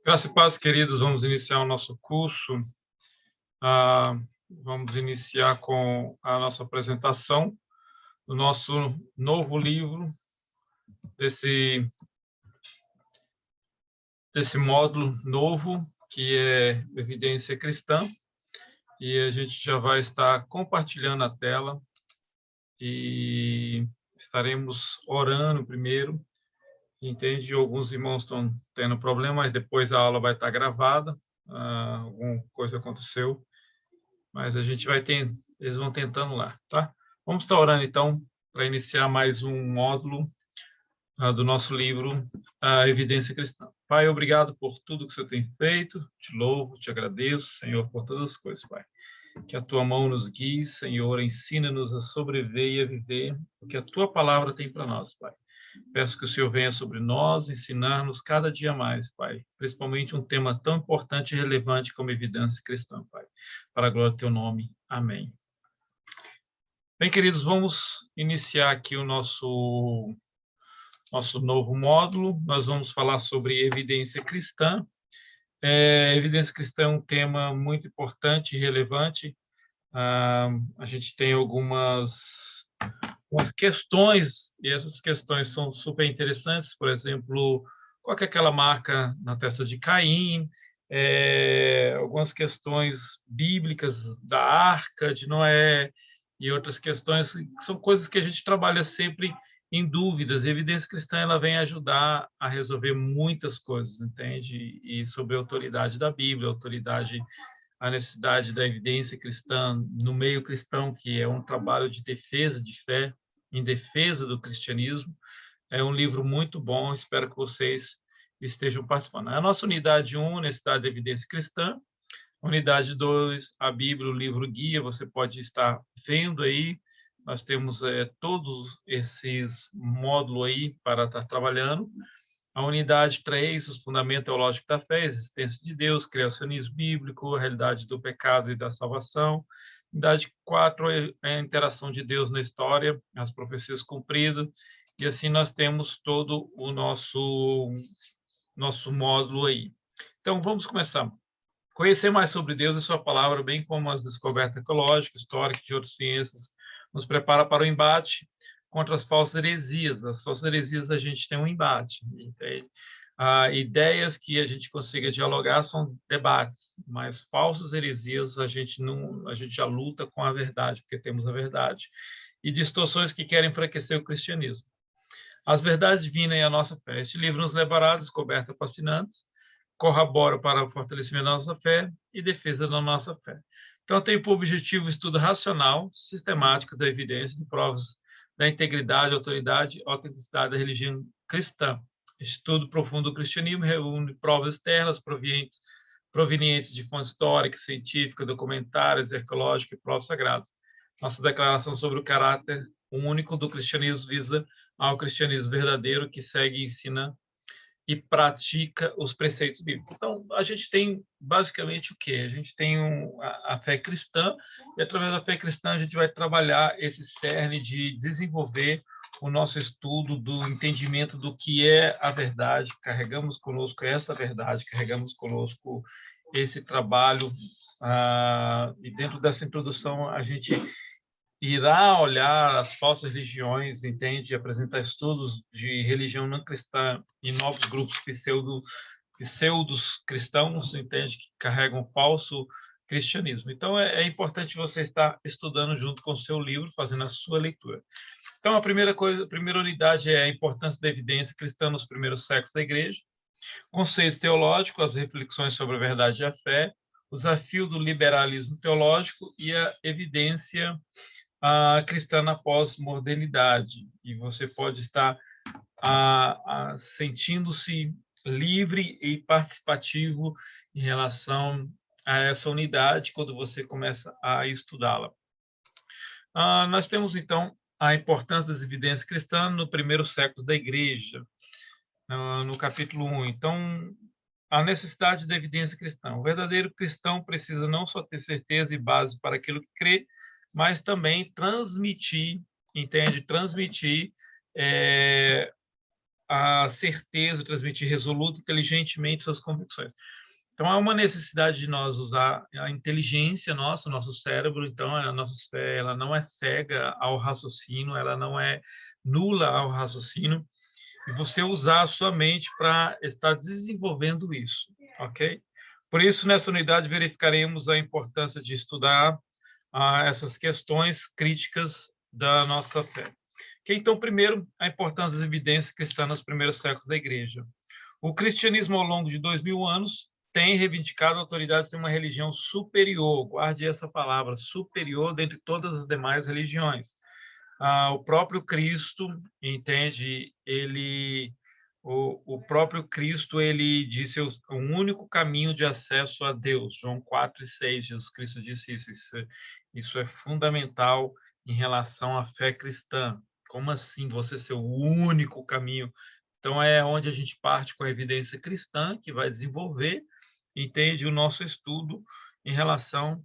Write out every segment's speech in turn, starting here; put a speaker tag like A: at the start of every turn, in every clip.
A: Graça e paz, queridos, vamos iniciar o nosso curso. Ah, Vamos iniciar com a nossa apresentação do nosso novo livro, desse módulo novo, que é Evidência Cristã. E a gente já vai estar compartilhando a tela e estaremos orando primeiro. Entende? Alguns irmãos estão tendo problema, mas depois a aula vai estar gravada. Alguma coisa aconteceu. Mas a gente vai ter, eles vão tentando lá, tá? Vamos estar orando, então, para iniciar mais um módulo do nosso livro, A Evidência Cristã. Pai, obrigado por tudo que o Senhor tem feito, te louvo, te agradeço, Senhor, por todas as coisas, Pai. Que a tua mão nos guie, Senhor, ensina-nos a sobreviver e a viver o que a tua palavra tem para nós, Pai. Peço que o Senhor venha sobre nós, ensinar-nos cada dia mais, Pai. Principalmente um tema tão importante e relevante como evidência cristã, Pai. Para a glória do teu nome. Amém. Bem, queridos, vamos iniciar aqui o nosso novo módulo. Nós vamos falar sobre evidência cristã. Evidência cristã é um tema muito importante e relevante. A gente tem algumas questões, e essas questões são super interessantes. Por exemplo, qual é aquela marca na testa de Caim? Algumas questões bíblicas da Arca de Noé e outras questões que são coisas que a gente trabalha sempre em dúvidas. A evidência cristã ela vem ajudar a resolver muitas coisas, entende? E sobre a autoridade da Bíblia, a necessidade da evidência cristã no meio cristão, que é um trabalho de defesa de fé, em defesa do cristianismo. É um livro muito bom, espero que vocês estejam participando. A nossa unidade 1, Necessidade de Evidência Cristã. Unidade 2, a Bíblia, o livro guia, você pode estar vendo aí. Nós temos todos esses módulos aí para estar trabalhando. A unidade 3, os fundamentos teológicos da fé, a existência de Deus, criacionismo bíblico, a realidade do pecado e da salvação. Unidade 4, a interação de Deus na história, as profecias cumpridas. E assim nós temos todo o nosso módulo aí. Então, vamos começar. Conhecer mais sobre Deus e sua palavra, bem como as descobertas ecológicas, históricas e de outras ciências, nos prepara para o embate contra as falsas heresias. As falsas heresias a gente tem um embate, entende? Ideias que a gente consiga dialogar são debates, mas falsas heresias a gente não, a gente já luta com a verdade, porque temos a verdade. E distorções que querem enfraquecer o cristianismo. As verdades divinas e a nossa fé. Este livro nos levará a descobertas fascinantes, corrobora para o fortalecimento da nossa fé e defesa da nossa fé. Então, tem por objetivo o estudo racional, sistemático da evidência de provas da integridade, autoridade e autenticidade da religião cristã. Estudo profundo do cristianismo reúne provas externas provenientes de fontes históricas, científicas, documentárias, arqueológicas e provas sagradas. Nossa declaração sobre o caráter único do cristianismo visa ao cristianismo verdadeiro que segue e ensina e pratica os preceitos bíblicos. Então, a gente tem basicamente o quê? A gente tem a fé cristã, e através da fé cristã a gente vai trabalhar esse cerne de desenvolver o nosso estudo do entendimento do que é a verdade. Carregamos conosco essa verdade, carregamos conosco esse trabalho, e dentro dessa introdução a gente irá olhar as falsas religiões, entende? Apresentar estudos de religião não cristã e novos grupos pseudos cristãos, entende? Que carregam falso cristianismo. Então, é importante você estar estudando junto com o seu livro, fazendo a sua leitura. Então, a primeira unidade é a importância da evidência cristã nos primeiros séculos da igreja, conceitos teológicos, as reflexões sobre a verdade e a fé, o desafio do liberalismo teológico e a evidência cristã na pós-modernidade. E você pode estar sentindo-se livre e participativo em relação a essa unidade quando você começa a estudá-la. Nós temos, então, a importância das evidências cristãs no primeiro século da Igreja, no capítulo 1. Então, a necessidade da evidência cristã. O verdadeiro cristão precisa não só ter certeza e base para aquilo que crê, mas também transmitir, entende? Transmitir a certeza, transmitir resoluto, inteligentemente suas convicções. Então, há uma necessidade de nós usar a inteligência nossa, nosso cérebro. Então, a nossa fé, ela não é cega ao raciocínio, ela não é nula ao raciocínio, e você usar a sua mente para estar desenvolvendo isso, ok? Por isso, nessa unidade, verificaremos a importância de estudar essas questões críticas da nossa fé. Okay? Então, primeiro, a importância das evidências cristãs nos primeiros séculos da Igreja. O cristianismo, ao longo de 2000 anos, tem reivindicado a autoridade de ser uma religião superior, guarde essa palavra, superior dentre todas as demais religiões. O próprio Cristo, entende, o próprio Cristo, ele disse o único caminho de acesso a Deus. João 4:6, Jesus Cristo disse isso. Isso é fundamental em relação à fé cristã. Como assim você ser o único caminho? Então, é onde a gente parte com a evidência cristã, que vai desenvolver, entende, o nosso estudo em relação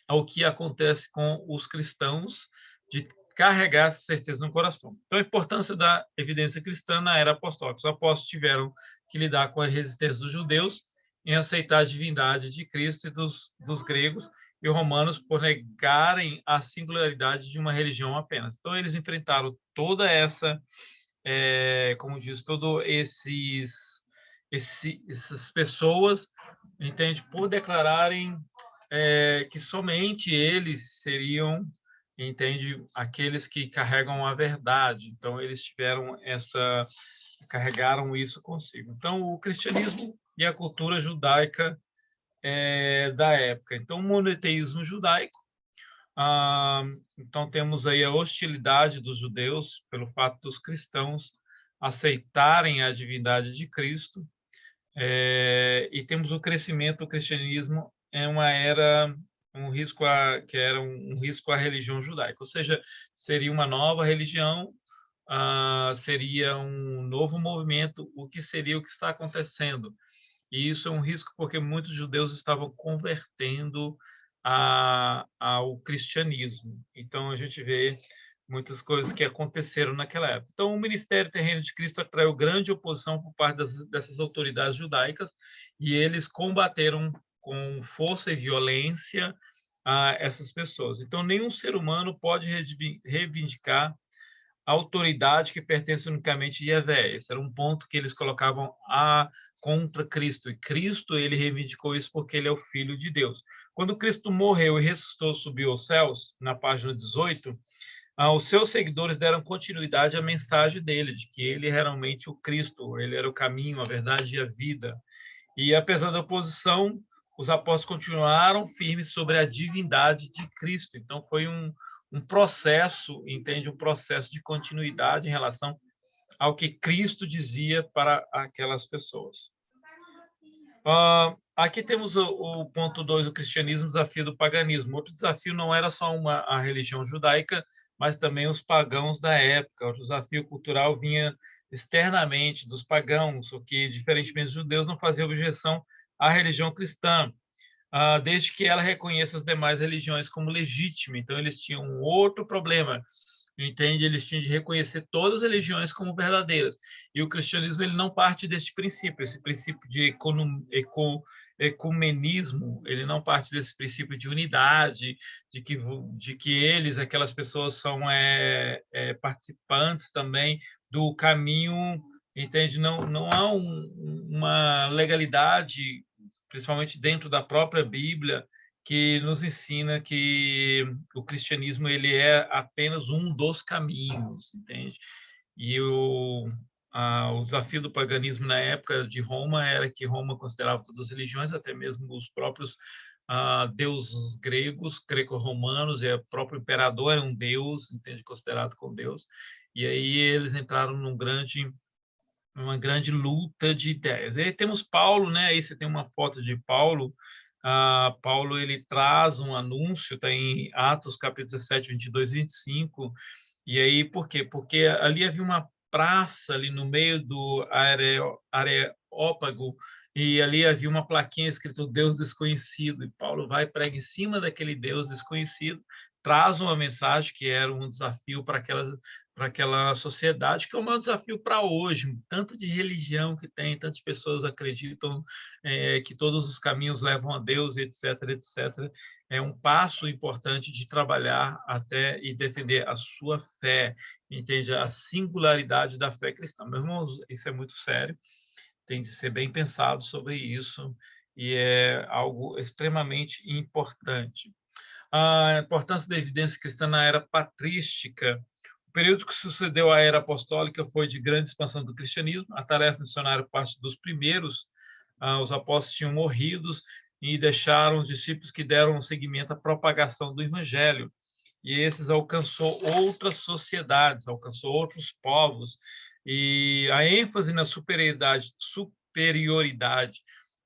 A: ao que acontece com os cristãos, de carregar essa certeza no coração. Então, a importância da evidência cristã na era apostólica. Os apóstolos tiveram que lidar com a resistência dos judeus em aceitar a divindade de Cristo e dos gregos, e os romanos por negarem a singularidade de uma religião apenas. Então, eles enfrentaram toda essa, como diz, todo essas pessoas, entende, por declararem que somente eles seriam, entende, aqueles que carregam a verdade. Então, eles carregaram isso consigo. Então, o cristianismo e a cultura judaica da época. Então, o monoteísmo judaico. Então, temos aí a hostilidade dos judeus pelo fato dos cristãos aceitarem a divindade de Cristo. E temos o crescimento do cristianismo em uma era que era um risco à religião judaica, ou seja, seria uma nova religião, seria um novo movimento, o que seria o que está acontecendo. E isso é um risco porque muitos judeus estavam convertendo ao cristianismo. Então, a gente vê muitas coisas que aconteceram naquela época. Então, o ministério terreno de Cristo atraiu grande oposição por parte dessas autoridades judaicas, e eles combateram com força e violência essas pessoas. Então, nenhum ser humano pode reivindicar a autoridade que pertence unicamente a Yahvé. Esse era um ponto que eles colocavam contra Cristo. E Cristo, ele reivindicou isso porque ele é o Filho de Deus. Quando Cristo morreu e ressuscitou, subiu aos céus, na página 18, os seus seguidores deram continuidade à mensagem dele, de que ele era realmente o Cristo, ele era o caminho, a verdade e a vida. E apesar da oposição, os apóstolos continuaram firmes sobre a divindade de Cristo. Então, foi um processo, entende? Um processo de continuidade em relação ao que Cristo dizia para aquelas pessoas. Aqui temos o ponto 2 do cristianismo, desafio do paganismo. Outro desafio não era só a religião judaica, mas também os pagãos da época. O desafio cultural vinha externamente dos pagãos, o que, diferentemente dos judeus, não fazia objeção à religião cristã, desde que ela reconheça as demais religiões como legítimas. Então, eles tinham um outro problema, entende? Eles tinham de reconhecer todas as religiões como verdadeiras. E o cristianismo, ele não parte deste princípio, esse princípio de ecumenismo, ele não parte desse princípio de unidade, de que eles, aquelas pessoas, são participantes também do caminho, entende? Não há uma legalidade, principalmente dentro da própria Bíblia, que nos ensina que o cristianismo, ele é apenas um dos caminhos, entende? E o desafio do paganismo na época de Roma era que Roma considerava todas as religiões, até mesmo os próprios deuses gregos, greco-romanos, e o próprio imperador era um deus, entende? Considerado como deus. E aí eles entraram uma grande luta de ideias. E aí temos Paulo, né? Aí você tem uma foto de Paulo. Paulo, ele traz um anúncio, está em Atos capítulo 17, 22 e 25. E aí, por quê? Porque ali havia uma praça ali no meio do Areópago, e ali havia uma plaquinha escrito Deus desconhecido, e Paulo vai e prega em cima daquele Deus desconhecido, traz uma mensagem que era um desafio para aquela sociedade, que é o maior desafio para hoje. Tanto de religião que tem, tantas pessoas acreditam que todos os caminhos levam a Deus, etc, etc. É um passo importante de trabalhar até e defender a sua fé, entende? A singularidade da fé cristã. Meus irmãos, isso é muito sério, tem de ser bem pensado sobre isso, e é algo extremamente importante. A importância da evidência cristã na era patrística. O período que sucedeu à era apostólica foi de grande expansão do cristianismo. A tarefa missionária parte dos primeiros. Os apóstolos tinham morrido e deixaram os discípulos que deram seguimento à propagação do evangelho. E esses alcançou outras sociedades, alcançou outros povos. E a ênfase na superioridade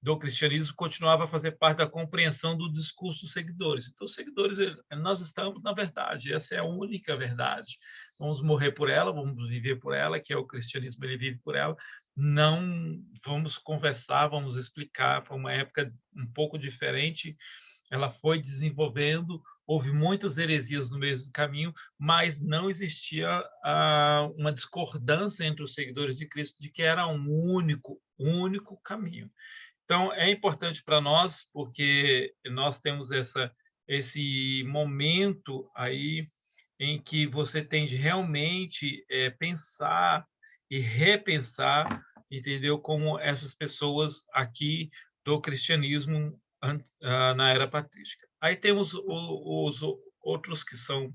A: do cristianismo continuava a fazer parte da compreensão do discurso dos seguidores. Então, os seguidores, nós estamos na verdade, essa é a única verdade. Vamos morrer por ela, vamos viver por ela, que é o cristianismo, ele vive por ela. Não vamos conversar, vamos explicar. Foi uma época um pouco diferente, ela foi desenvolvendo, houve muitas heresias no meio do caminho, mas não existia uma discordância entre os seguidores de Cristo de que era um único caminho. Então, é importante para nós, porque nós temos esse momento aí em que você tem de realmente pensar e repensar, entendeu? Como essas pessoas aqui do cristianismo na era patrística. Aí temos os outros que são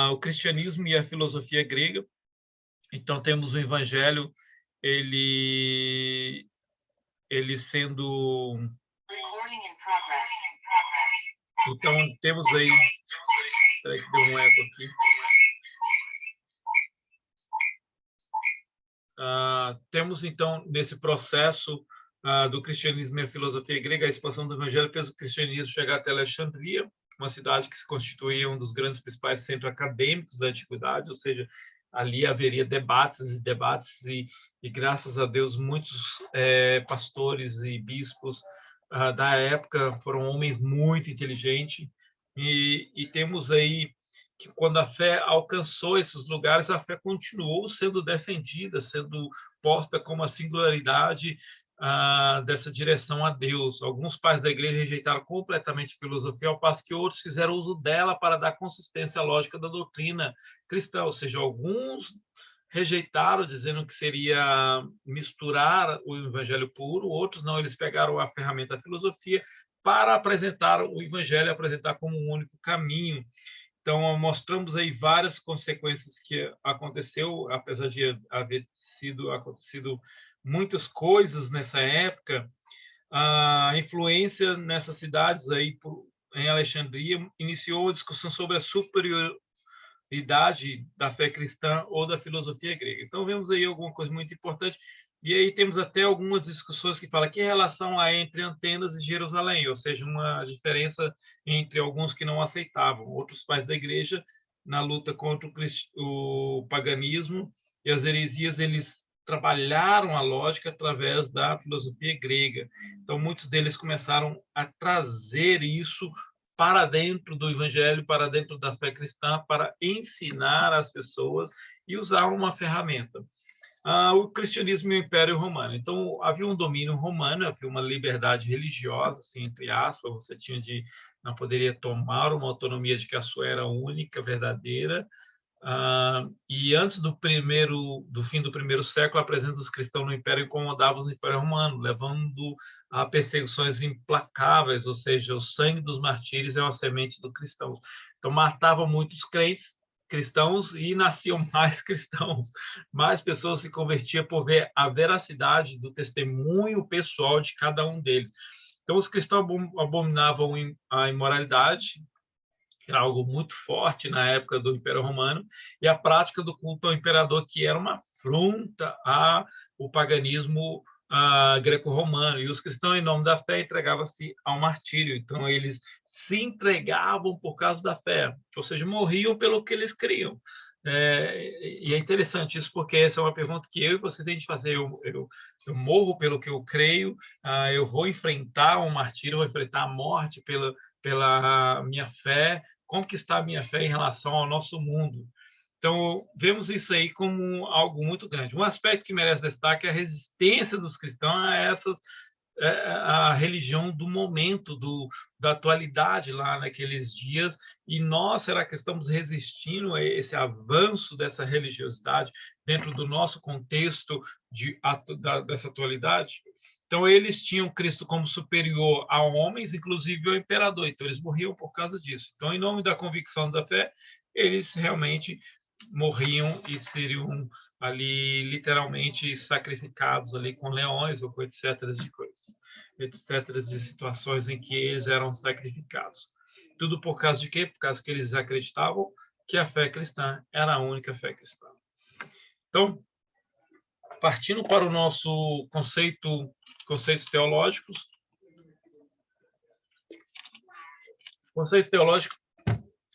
A: o cristianismo e a filosofia grega. Então, temos o evangelho, ele sendo... Então, temos aí... Espera que deu um eco aqui. Temos, então, nesse processo do cristianismo e a filosofia grega, a expansão do evangelho fez o cristianismo chegar até Alexandria, uma cidade que se constituía um dos grandes principais centros acadêmicos da antiguidade, ou seja, ali haveria debates, e graças a Deus, muitos pastores e bispos da época foram homens muito inteligentes, e temos aí que quando a fé alcançou esses lugares, a fé continuou sendo defendida, sendo posta como a singularidade dessa direção a Deus. Alguns pais da igreja rejeitaram completamente a filosofia, ao passo que outros fizeram uso dela para dar consistência à lógica da doutrina cristã, ou seja, alguns rejeitaram, dizendo que seria misturar o evangelho puro, outros não, eles pegaram a ferramenta da filosofia para apresentar o evangelho, apresentar como um único caminho. Então, mostramos aí várias consequências que aconteceu, apesar de haver acontecido muitas coisas nessa época. A influência nessas cidades aí em Alexandria iniciou a discussão sobre a superioridade da fé cristã ou da filosofia grega. Então, vemos aí alguma coisa muito importante. E aí temos até algumas discussões que falam que relação há entre Atenas e Jerusalém, ou seja, uma diferença entre alguns que não aceitavam. Outros pais da igreja, na luta contra o paganismo e as heresias, eles trabalharam a lógica através da filosofia grega. Então, muitos deles começaram a trazer isso para dentro do evangelho, para dentro da fé cristã, para ensinar as pessoas e usar uma ferramenta. O cristianismo e o Império Romano. Então, havia um domínio romano, havia uma liberdade religiosa, assim, entre aspas, você não poderia tomar uma autonomia de que a sua era única, verdadeira. E antes do fim do primeiro século, a presença dos cristãos no Império incomodava os Impérios Romanos, levando a perseguições implacáveis, ou seja, o sangue dos martírios é uma semente do cristão. Então, matava muitos cristãos e nasciam mais cristãos. Mais pessoas se convertiam por ver a veracidade do testemunho pessoal de cada um deles. Então, os cristãos abominavam a imoralidade, que era algo muito forte na época do Império Romano, e a prática do culto ao imperador, que era uma afronta ao paganismo greco-romano. E os cristãos, em nome da fé, entregavam-se ao martírio. Então, eles se entregavam por causa da fé, ou seja, morriam pelo que eles criam. E é interessante isso, porque essa é uma pergunta que eu e você tem de fazer. Eu morro pelo que eu creio, eu vou enfrentar um martírio, vou enfrentar a morte pela minha fé, como que está a minha fé em relação ao nosso mundo. Então, vemos isso aí como algo muito grande. Um aspecto que merece destaque é a resistência dos cristãos a essas a religião do momento, da atualidade lá naqueles dias, e nós, será que estamos resistindo a esse avanço dessa religiosidade dentro do nosso contexto dessa atualidade? Então, eles tinham Cristo como superior a homens, inclusive ao imperador, então eles morriam por causa disso. Então, em nome da convicção da fé, eles realmente morriam e seriam ali literalmente sacrificados ali com leões ou com etc de coisas, etc de situações em que eles eram sacrificados. Tudo por causa de quê? Por causa que eles acreditavam que a fé cristã era a única fé cristã. Então, partindo para o nosso conceitos teológicos. Conceitos teológicos,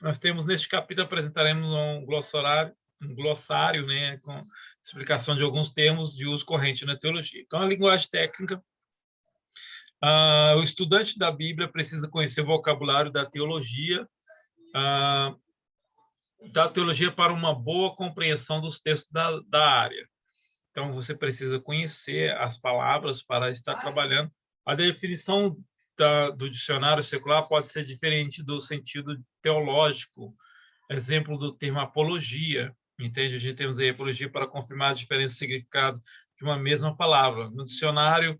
A: nós temos neste capítulo, apresentaremos um glossário, né, com explicação de alguns termos de uso corrente na teologia. Então, a linguagem técnica, o estudante da Bíblia precisa conhecer o vocabulário da teologia para uma boa compreensão dos textos da área. Então, você precisa conhecer as palavras para estar trabalhando. A definição do dicionário secular pode ser diferente do sentido teológico. Exemplo do termo apologia, entende? A gente temos aí apologia para confirmar a diferença de significado de uma mesma palavra. No dicionário,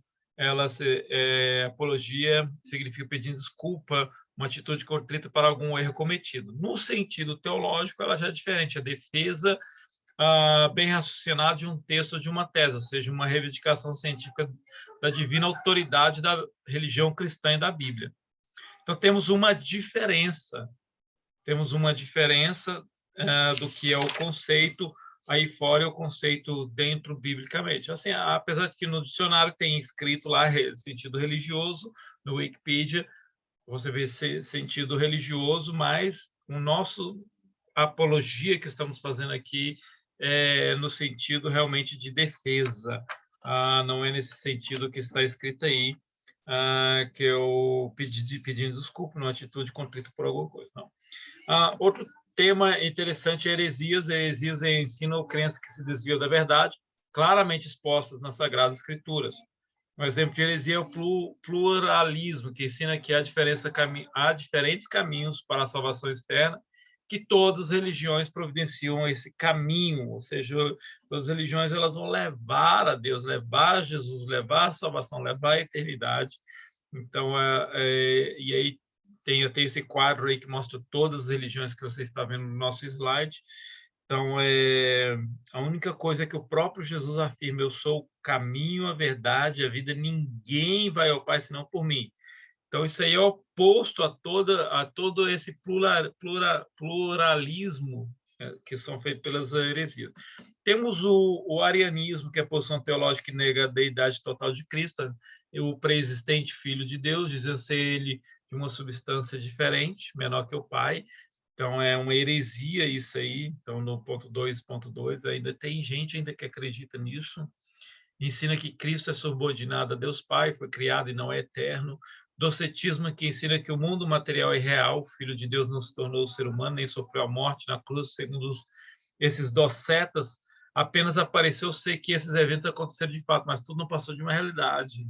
A: apologia significa pedir desculpa, uma atitude contrita para algum erro cometido. No sentido teológico, ela já é diferente. A defesa bem raciocinada de um texto ou de uma tese, ou seja, uma reivindicação científica da divina autoridade da religião cristã e da Bíblia. Então, temos uma diferença do que é o conceito aí fora e o conceito dentro biblicamente. Assim, apesar de que no dicionário tem escrito lá sentido religioso, no Wikipedia você vê sentido religioso, mas o nosso apologia que estamos fazendo aqui é no sentido realmente de defesa, não é nesse sentido que está escrito aí, que eu pedindo desculpa, numa atitude contrita por alguma coisa, não. Outro tema interessante é heresias. Heresias é ensino ou crença que se desvia da verdade, claramente expostas nas Sagradas Escrituras. Um exemplo de heresia é o pluralismo, que ensina que há diferentes caminhos para a salvação externa, que todas as religiões providenciam esse caminho, ou seja, todas as religiões elas vão levar a Deus, levar a Jesus, levar a salvação, levar a eternidade. Então, e aí eu tenho esse quadro aí que mostra todas as religiões que você está vendo no nosso slide. Então, a única coisa é que o próprio Jesus afirma: eu sou o caminho, a verdade, a vida, ninguém vai ao Pai senão por mim. Então, isso aí é oposto a todo esse pluralismo que são feitos pelas heresias. Temos o arianismo, que é a posição teológica que nega a deidade total de Cristo, o pré-existente Filho de Deus, dizendo ser ele de uma substância diferente, menor que o Pai. Então, é uma heresia isso aí. Então, no ponto 2.2, ainda tem gente ainda que acredita nisso. Ensina que Cristo é subordinado a Deus Pai, foi criado e não é eterno. Docetismo, que ensina que o mundo material é real, o Filho de Deus não se tornou ser humano, nem sofreu a morte na cruz, segundo esses docetas, apenas apareceu ser que esses eventos aconteceram de fato, mas tudo não passou de uma realidade.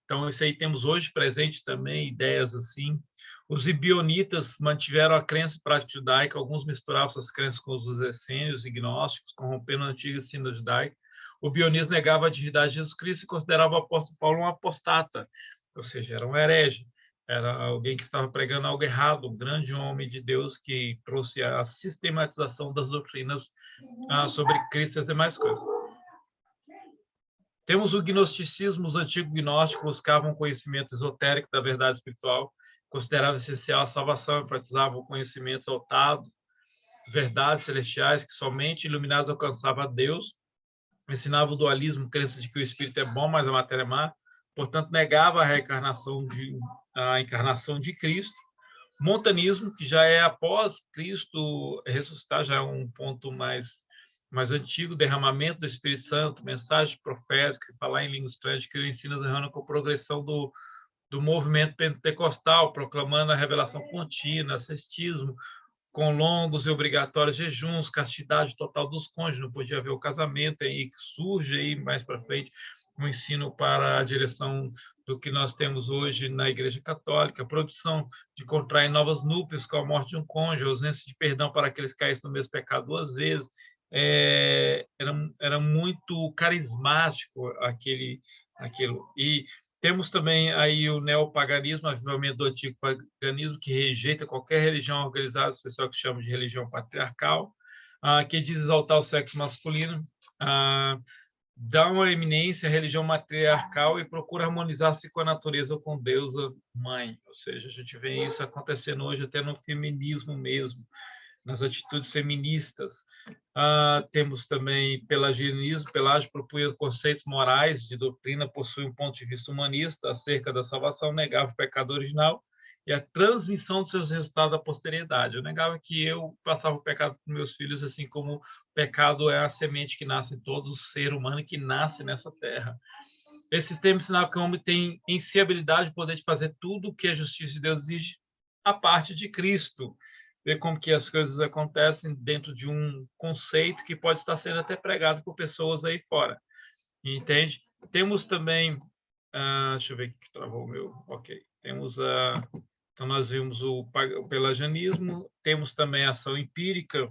A: Então, isso aí temos hoje presente também, ideias assim. Os ibionitas mantiveram a crença prática judaica, alguns misturavam suas crenças com os essênios e gnósticos, corrompendo a antiga sina judaica. O bionismo negava a divindade de Jesus Cristo e considerava o apóstolo Paulo um apostata, ou seja, era um herege, era alguém que estava pregando algo errado, um grande homem de Deus que trouxe a sistematização das doutrinas sobre Cristo e as demais coisas. Temos o gnosticismo. Os antigos gnósticos buscavam conhecimento esotérico da verdade espiritual, consideravam essencial a salvação, enfatizavam o conhecimento exaltado, verdades celestiais que somente iluminados alcançavam a Deus, ensinava o dualismo, crença de que o espírito é bom, mas a matéria é má, portanto negava a encarnação de Cristo. Montanismo, que já é após Cristo ressuscitar, já é um ponto mais antigo, derramamento do Espírito Santo, mensagem profética, falar em língua estranha, que ensina a com a progressão do movimento pentecostal, proclamando a revelação contínua, ascetismo, com longos e obrigatórios jejuns, castidade total dos cônjuges, não podia haver o casamento, aí surge aí mais para frente um ensino para a direção do que nós temos hoje na Igreja Católica, a proibição de contrair novas núpcias com a morte de um cônjuge, a ausência de perdão para aqueles que caíssem no mesmo pecado duas vezes. Era muito carismático aquilo. E temos também aí o neopaganismo, avivamento do antigo paganismo, que rejeita qualquer religião organizada, especial que chama de religião patriarcal, que diz exaltar o sexo masculino, dá uma eminência à religião matriarcal e procura harmonizar-se com a natureza ou com deusa mãe. Ou seja, a gente vê isso acontecendo hoje até no feminismo mesmo, nas atitudes feministas. Temos também pelagianismo. Pelágio propunha conceitos morais de doutrina, possui um ponto de vista humanista acerca da salvação, negava o pecado original e a transmissão de seus resultados à posteridade. Eu negava que eu passava o pecado para meus filhos, assim como o pecado é a semente que nasce em todo ser humano e que nasce nessa terra. Esse sistema ensinava que o homem tem em si a habilidade de poder fazer tudo o que a justiça de Deus exige a parte de Cristo. Ver como que as coisas acontecem dentro de um conceito que pode estar sendo até pregado por pessoas aí fora. Entende? Temos também... deixa eu ver aqui que travou o meu... Ok. Temos então, nós vimos o pelagianismo, temos também a ação empírica,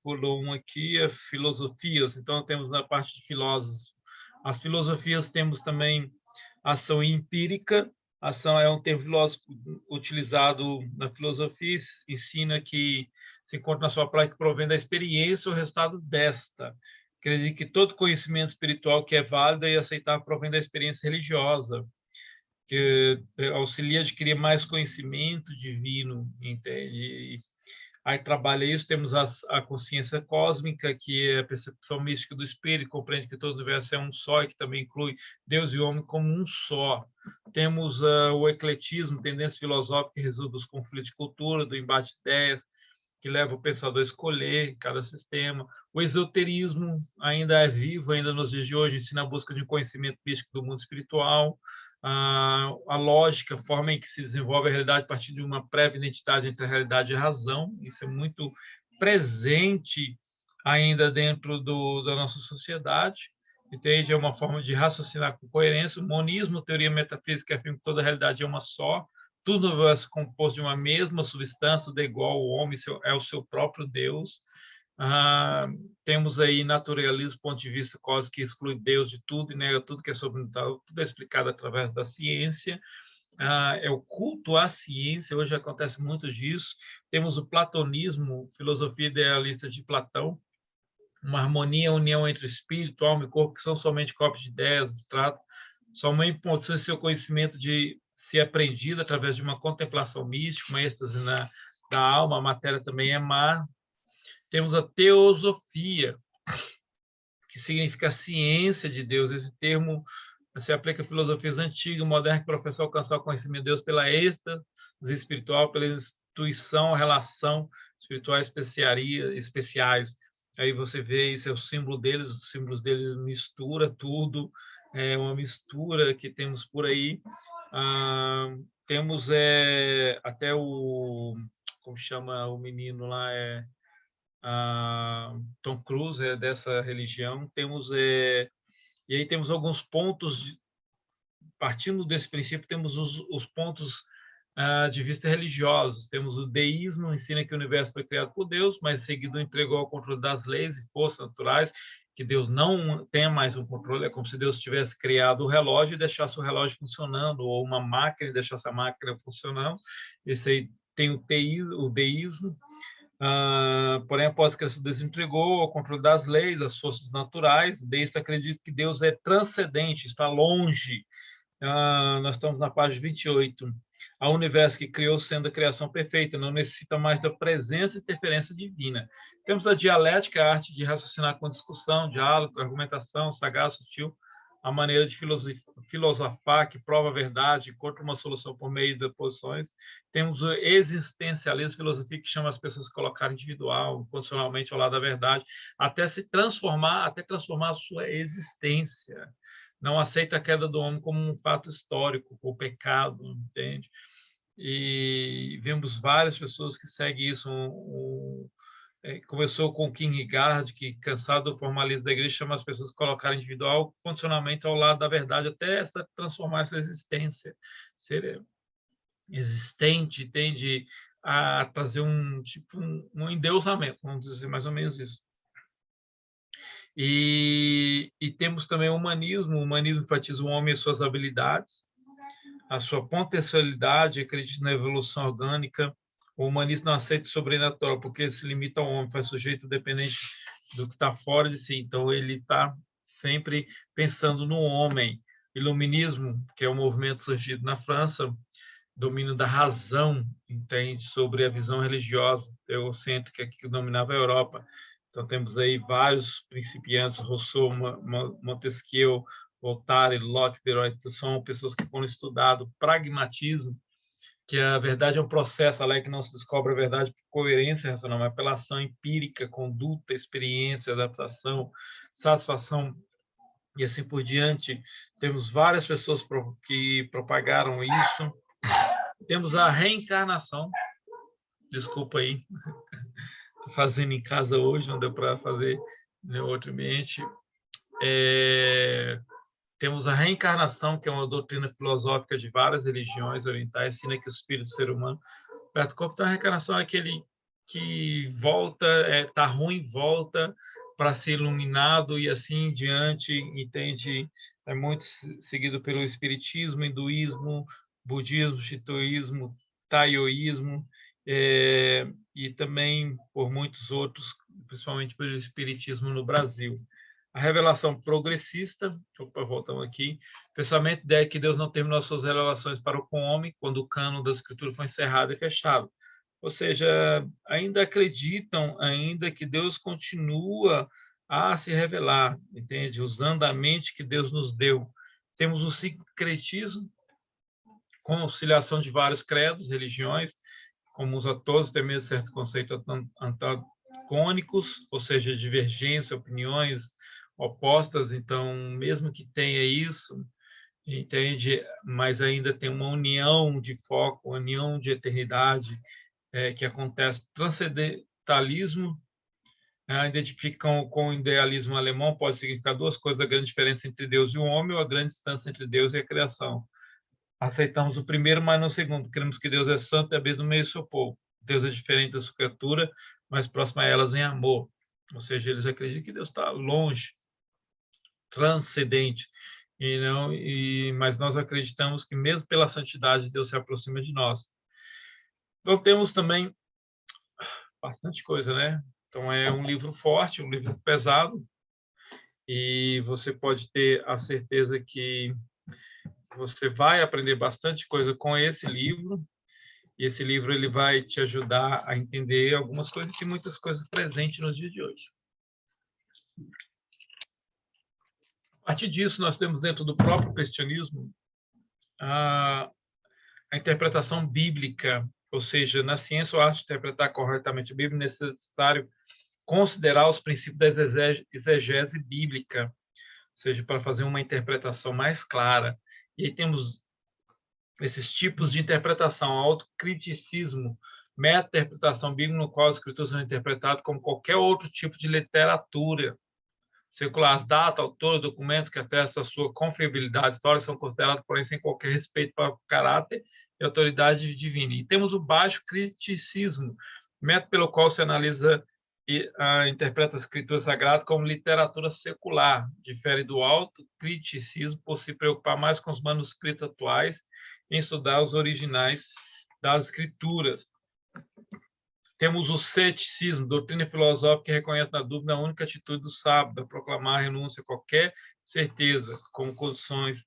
A: pulou um aqui, filosofias. Então, temos na parte de filósofos. As filosofias temos também ação empírica. Ação é um termo filosófico utilizado na filosofia, ensina que se encontra na sua prática que provém da experiência o resultado desta. Quer dizer que todo conhecimento espiritual que é válido e aceitável provém da experiência religiosa, que auxilia a adquirir mais conhecimento divino, entende? Aí trabalha isso, temos a consciência cósmica, que é a percepção mística do espírito, compreende que todo o universo é um só e que também inclui Deus e o homem como um só. Temos o ecletismo, tendência filosófica que resulta dos conflitos de cultura, do embate de ideias, que leva o pensador a escolher cada sistema. O esoterismo ainda é vivo, ainda nos dias de hoje, ensina a busca de um conhecimento místico do mundo espiritual. A lógica, a forma em que se desenvolve a realidade a partir de uma prévia identidade entre a realidade e a razão. Isso é muito presente ainda dentro da nossa sociedade. Entende? É uma forma de raciocinar com coerência. O monismo, teoria metafísica, afirma que toda a realidade é uma só, tudo vai se compor de uma mesma substância, de igual o homem é o seu próprio Deus. Temos aí naturalismo, ponto de vista cósmico, que exclui Deus de tudo e nega tudo que é sobrenatural, tudo é explicado através da ciência. É o culto à ciência, hoje acontece muito disso. Temos o platonismo, filosofia idealista de Platão, uma harmonia, união entre espírito, alma e corpo, que são somente cópias de ideias, de trato, somente possui seu conhecimento de ser aprendido através de uma contemplação mística, uma êxtase da alma, a matéria também é má. Temos a teosofia, que significa ciência de Deus. Esse termo se aplica a filosofias antigas, modernas, que professam alcançar o conhecimento de Deus pela êxtase espiritual, pela intuição, relação espiritual especiais. Aí você vê, isso é o símbolo deles, os símbolos deles mistura tudo, é uma mistura que temos por aí. Temos até como chama o menino lá, Tom Cruise, é dessa religião. E aí temos alguns pontos, partindo desse princípio, temos os pontos de vista religiosos. Temos o deísmo, ensina que o universo foi criado por Deus, mas em seguida entregou ao controle das leis e forças naturais, que Deus não tem mais um controle, é como se Deus tivesse criado o relógio e deixasse o relógio funcionando, ou uma máquina e deixasse a máquina funcionando. Esse aí tem o deísmo. Porém, após que se desentregou ao controle das leis, as forças naturais, desde acredita que Deus é transcendente, está longe. Nós estamos na página 28. A universo que criou sendo a criação perfeita, não necessita mais da presença e interferência divina. Temos a dialética, a arte de raciocinar com discussão, diálogo, argumentação, sagaz, sutil, a maneira de filosofar que prova a verdade, encontra uma solução por meio de posições. Temos o existencialismo, filosofia que chama as pessoas a colocar individual, incondicionalmente ao lado da verdade, até transformar a sua existência. Não aceita a queda do homem como um fato histórico, o pecado, entende? e vemos várias pessoas que seguem isso. Começou com Kierkegaard, que, cansado do formalismo da igreja, chama as pessoas a colocar individual condicionamento ao lado da verdade, até transformar essa existência. Ser existente tende a trazer um endeusamento, vamos dizer mais ou menos isso. E temos também o humanismo enfatiza o homem e suas habilidades, a sua potencialidade, acredita na evolução orgânica. O humanismo não aceita o sobrenatural, porque se limita ao homem, faz sujeito dependente do que está fora de si. Então, ele está sempre pensando no homem. Iluminismo, que é um movimento surgido na França, domínio da razão, entende, sobre a visão religiosa, teocêntrica que dominava a Europa. Então, temos aí vários principiantes, Rousseau, Montesquieu, Voltaire, Locke, Diderot, são pessoas que foram estudado pragmatismo, que a verdade é um processo, a lei que não se descobre a verdade por coerência racional, mas pela ação empírica, conduta, experiência, adaptação, satisfação e assim por diante. Temos várias pessoas que propagaram isso. Temos a reencarnação. Desculpa aí, estou fazendo em casa hoje, não deu para fazer em outro ambiente. Temos a reencarnação, que é uma doutrina filosófica de várias religiões orientais, ensina que o espírito do ser humano perto do corpo. Então, a reencarnação é aquele que volta, está ruim, volta para ser iluminado e assim em diante, entende? É muito seguido pelo espiritismo, hinduísmo, budismo, shintoísmo, taoísmo, e também por muitos outros, principalmente pelo espiritismo no Brasil. A revelação progressista, voltamos aqui, pensamento é que Deus não terminou suas revelações para com o homem quando o cano da Escritura foi encerrado e fechado. Ou seja, ainda acreditam ainda que Deus continua a se revelar, entende? Usando a mente que Deus nos deu. Temos o sincretismo, com auxiliação de vários credos, religiões, comuns a todos, tem mesmo certo conceito antagônicos, ou seja, divergência, opiniões opostas. Então, mesmo que tenha isso, entende, mas ainda tem uma união de foco, uma união de eternidade, que acontece. Transcendentalismo, identificam com o idealismo alemão, pode significar duas coisas: a grande diferença entre Deus e o homem, ou a grande distância entre Deus e a criação. Aceitamos o primeiro, mas não o segundo. Cremos que Deus é santo e habita no meio do seu povo. Deus é diferente da sua criatura, mas próximo a elas em amor. Ou seja, eles acreditam que Deus está longe, transcendente, mas nós acreditamos que mesmo pela santidade Deus se aproxima de nós. Então temos também bastante coisa, né? Então é um livro forte, um livro pesado, e você pode ter a certeza que você vai aprender bastante coisa com esse livro. E esse livro ele vai te ajudar a entender algumas coisas, que muitas coisas presentes nos dias de hoje. A partir disso, nós temos dentro do próprio cristianismo a interpretação bíblica, ou seja, na ciência ou arte de interpretar corretamente a Bíblia, é necessário considerar os princípios da exegese bíblica, ou seja, para fazer uma interpretação mais clara. E aí temos esses tipos de interpretação: autocriticismo, meta-interpretação bíblica, no qual as escrituras são interpretadas como qualquer outro tipo de literatura secular. As datas, autores, documentos que atestam a sua confiabilidade histórica são considerados, porém, sem qualquer respeito para o caráter e autoridade divina. E temos o baixo criticismo, método pelo qual se analisa e interpreta a escritura sagrada como literatura secular. Difere do alto criticismo por se preocupar mais com os manuscritos atuais, em estudar os originais das escrituras. Temos o ceticismo, doutrina filosófica que reconhece na dúvida a única atitude do sábio, a proclamar a renúncia a qualquer certeza como condições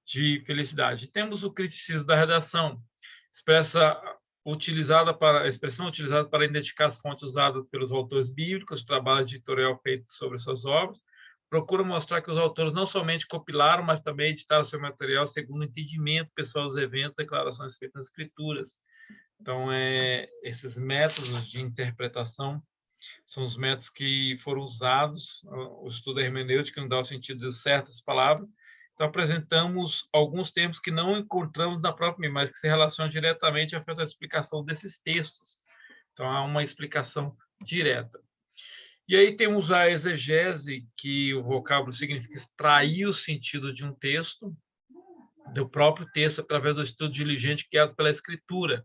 A: de felicidade. Temos o criticismo da redação, a expressão utilizada para identificar as fontes usadas pelos autores bíblicos, trabalho editorial feito sobre suas obras, procura mostrar que os autores não somente compilaram, mas também editaram seu material segundo o entendimento pessoal dos eventos, declarações feitas nas escrituras. Então, esses métodos de interpretação são os métodos que foram usados, o estudo hermenêutico, que não dá o sentido de certas palavras, Então, apresentamos alguns termos que não encontramos na própria Bíblia, mas que se relacionam diretamente à explicação desses textos. Então, há uma explicação direta. E aí temos a exegese, que o vocábulo significa extrair o sentido de um texto, do próprio texto, através do estudo diligente guiado pela Escritura.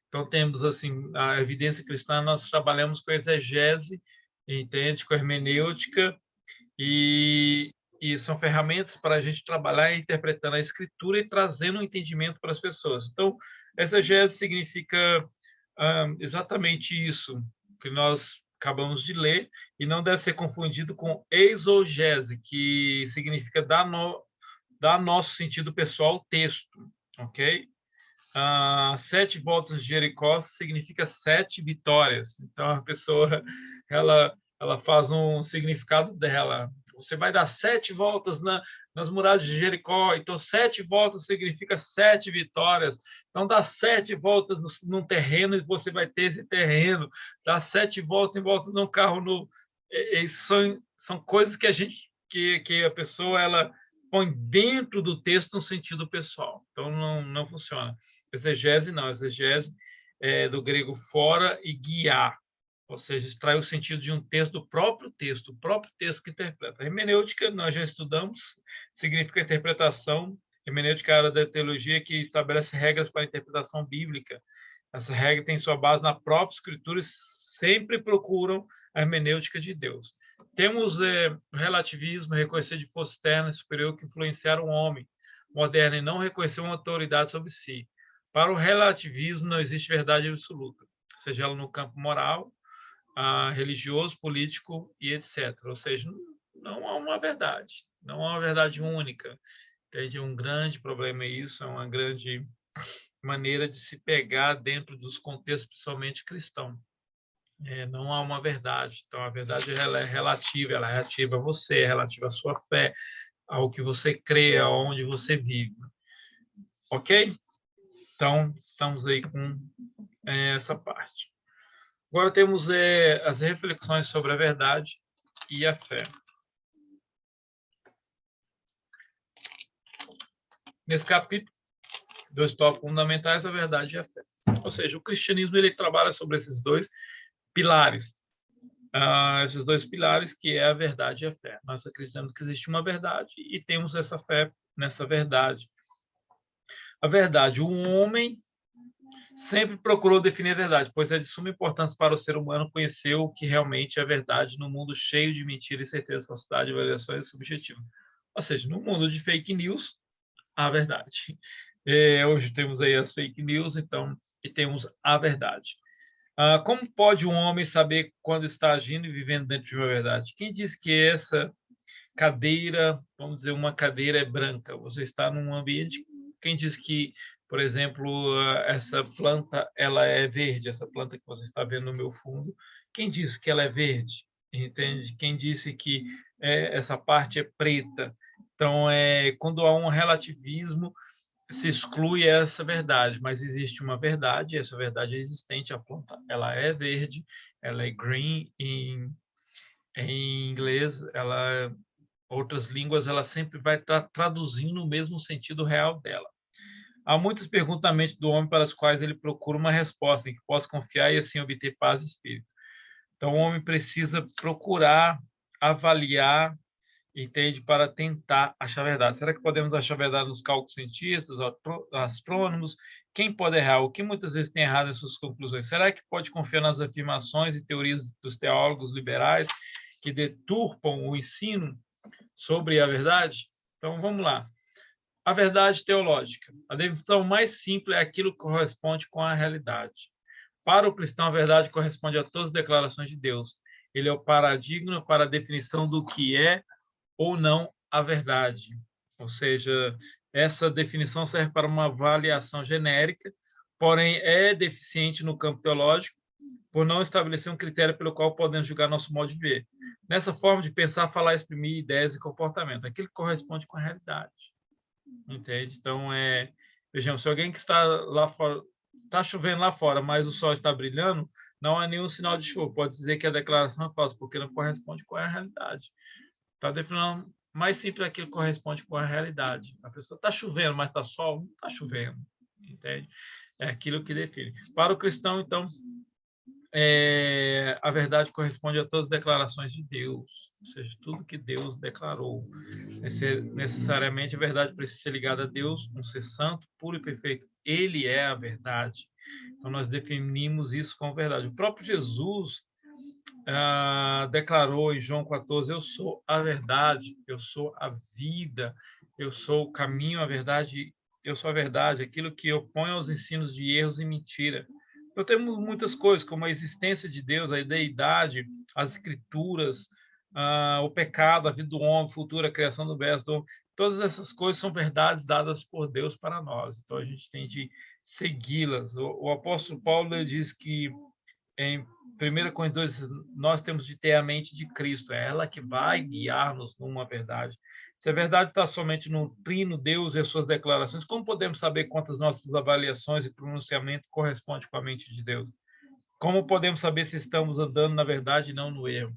A: Então, temos assim a evidência cristã, nós trabalhamos com a exegese, entende, com a hermenêutica, e são ferramentas para a gente trabalhar interpretando a Escritura e trazendo um entendimento para as pessoas. Então, exegese significa exatamente isso que nós acabamos de ler, e não deve ser confundido com exogese, que significa dar nosso sentido pessoal ao texto, ok? 7 voltas de Jericó significa 7 vitórias. Então, a pessoa ela faz um significado dela. Você vai dar 7 voltas nas muralhas de Jericó. Então, 7 voltas significa 7 vitórias. Então, dá 7 voltas num terreno e você vai ter esse terreno. Dá 7 voltas em volta de um carro novo. São coisas que a pessoa ela põe dentro do texto no sentido pessoal. Então, não funciona. Exegese não, exegese é do grego fora e guiar, ou seja, extrai o sentido de um texto do próprio texto, o próprio texto que interpreta. A hermenêutica, nós já estudamos, significa interpretação. Hermenêutica é a área da teologia que estabelece regras para a interpretação bíblica. Essa regra tem sua base na própria Escritura e sempre procuram a hermenêutica de Deus. Temos o relativismo, reconhecer de força externa e superior que influenciaram o homem moderno e não reconhecer uma autoridade sobre si. Para o relativismo, não existe verdade absoluta, seja ela no campo moral, religioso, político e etc. Ou seja, não há uma verdade, não há uma verdade única. Entende? Um grande problema isso, é uma grande maneira de se pegar dentro dos contextos, principalmente cristão. Não há uma verdade. Então, a verdade ela é relativa a você, é relativa à sua fé, ao que você crê, aonde você vive. Ok? Então, estamos aí com essa parte. Agora temos as reflexões sobre a verdade e a fé. Nesse capítulo, 2 tópicos fundamentais, a verdade e a fé. Ou seja, o cristianismo ele trabalha sobre esses 2 pilares. Esses 2 pilares, que é a verdade e a fé. Nós acreditamos que existe uma verdade e temos essa fé nessa verdade. A verdade, o homem sempre procurou definir a verdade, pois é de suma importância para o ser humano conhecer o que realmente é verdade no mundo cheio de mentiras, certeza, falsidade, variações subjetivas. Ou seja, no mundo de fake news, a verdade. Hoje temos aí as fake news, então, e temos a verdade. Como pode um homem saber quando está agindo e vivendo dentro de uma verdade? Quem diz que essa cadeira, vamos dizer, uma cadeira é branca? Você está num ambiente. Quem diz que, por exemplo, essa planta ela é verde? Essa planta que você está vendo no meu fundo, quem disse que ela é verde? Entende? Quem disse que essa parte é preta? Então, quando há um relativismo, se exclui essa verdade, mas existe uma verdade, essa verdade é existente, a planta ela é verde, ela é green em inglês, outras línguas, ela sempre vai estar traduzindo o mesmo sentido real dela. Há muitas perguntas na mente do homem para as quais ele procura uma resposta em que possa confiar e assim obter paz e espírito. Então, o homem precisa procurar avaliar, entende, para tentar achar a verdade. Será que podemos achar a verdade nos cálculos cientistas, astrônomos? Quem pode errar? O que muitas vezes tem errado em suas conclusões? Será que pode confiar nas afirmações e teorias dos teólogos liberais que deturpam o ensino sobre a verdade? Então, vamos lá. A verdade teológica. A definição mais simples é aquilo que corresponde com a realidade. Para o cristão, a verdade corresponde a todas as declarações de Deus. Ele é o paradigma para a definição do que é ou não a verdade. Ou seja, essa definição serve para uma avaliação genérica, porém é deficiente no campo teológico por não estabelecer um critério pelo qual podemos julgar nosso modo de ver. Nessa forma de pensar, falar, exprimir ideias e comportamento, aquilo que corresponde com a realidade. Entende? Então, vejamos, se alguém que está lá fora, está chovendo lá fora, mas o sol está brilhando, não há nenhum sinal de chuva. Pode dizer que a declaração é falsa, porque não corresponde com a realidade. Está definindo mais simples é aquilo que corresponde com a realidade. A pessoa está chovendo, mas está sol? Não está chovendo, entende? É aquilo que define. Para o cristão, então, a verdade corresponde a todas as declarações de Deus, ou seja, tudo que Deus declarou. Necessariamente a verdade precisa ser ligada a Deus, um ser santo, puro e perfeito. Ele é a verdade. Então nós definimos isso como verdade. O próprio Jesus declarou em João 14: eu sou a verdade, eu sou a vida, eu sou o caminho, a verdade, eu sou a verdade, aquilo que opõe aos ensinos de erros e mentira. Então temos muitas coisas, como a existência de Deus, a deidade, as escrituras, o pecado, a vida do homem, a futura criação do verso. Então, todas essas coisas são verdades dadas por Deus para nós. Então a gente tem de segui-las. O apóstolo Paulo diz que em 1 Coríntios 2, nós temos de ter a mente de Cristo, é ela que vai guiar-nos numa verdade. Se a verdade está somente no trino Deus e as suas declarações, como podemos saber quantas nossas avaliações e pronunciamentos correspondem com a mente de Deus? Como podemos saber se estamos andando na verdade e não no erro?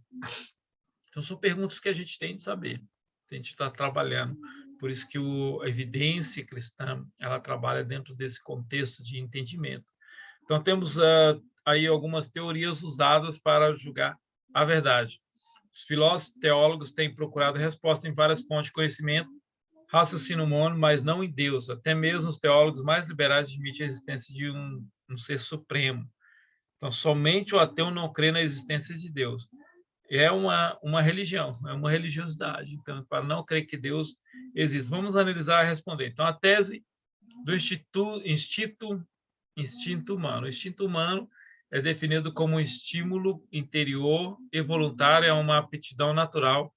A: Então, são perguntas que a gente tem de saber, a gente está trabalhando. Por isso que a evidência cristã, ela trabalha dentro desse contexto de entendimento. Então, temos aí algumas teorias usadas para julgar a verdade. Os filósofos teólogos têm procurado resposta em várias fontes de conhecimento, raciocínio humano, mas não em Deus. Até mesmo os teólogos mais liberais admitem a existência de um ser supremo. Então, somente o ateu não crê na existência de Deus. É uma religião, é uma religiosidade. Então, para não crer que Deus existe. Vamos analisar e responder. Então, a tese do instinto humano. O instinto humano é definido como um estímulo interior e voluntário a uma aptidão natural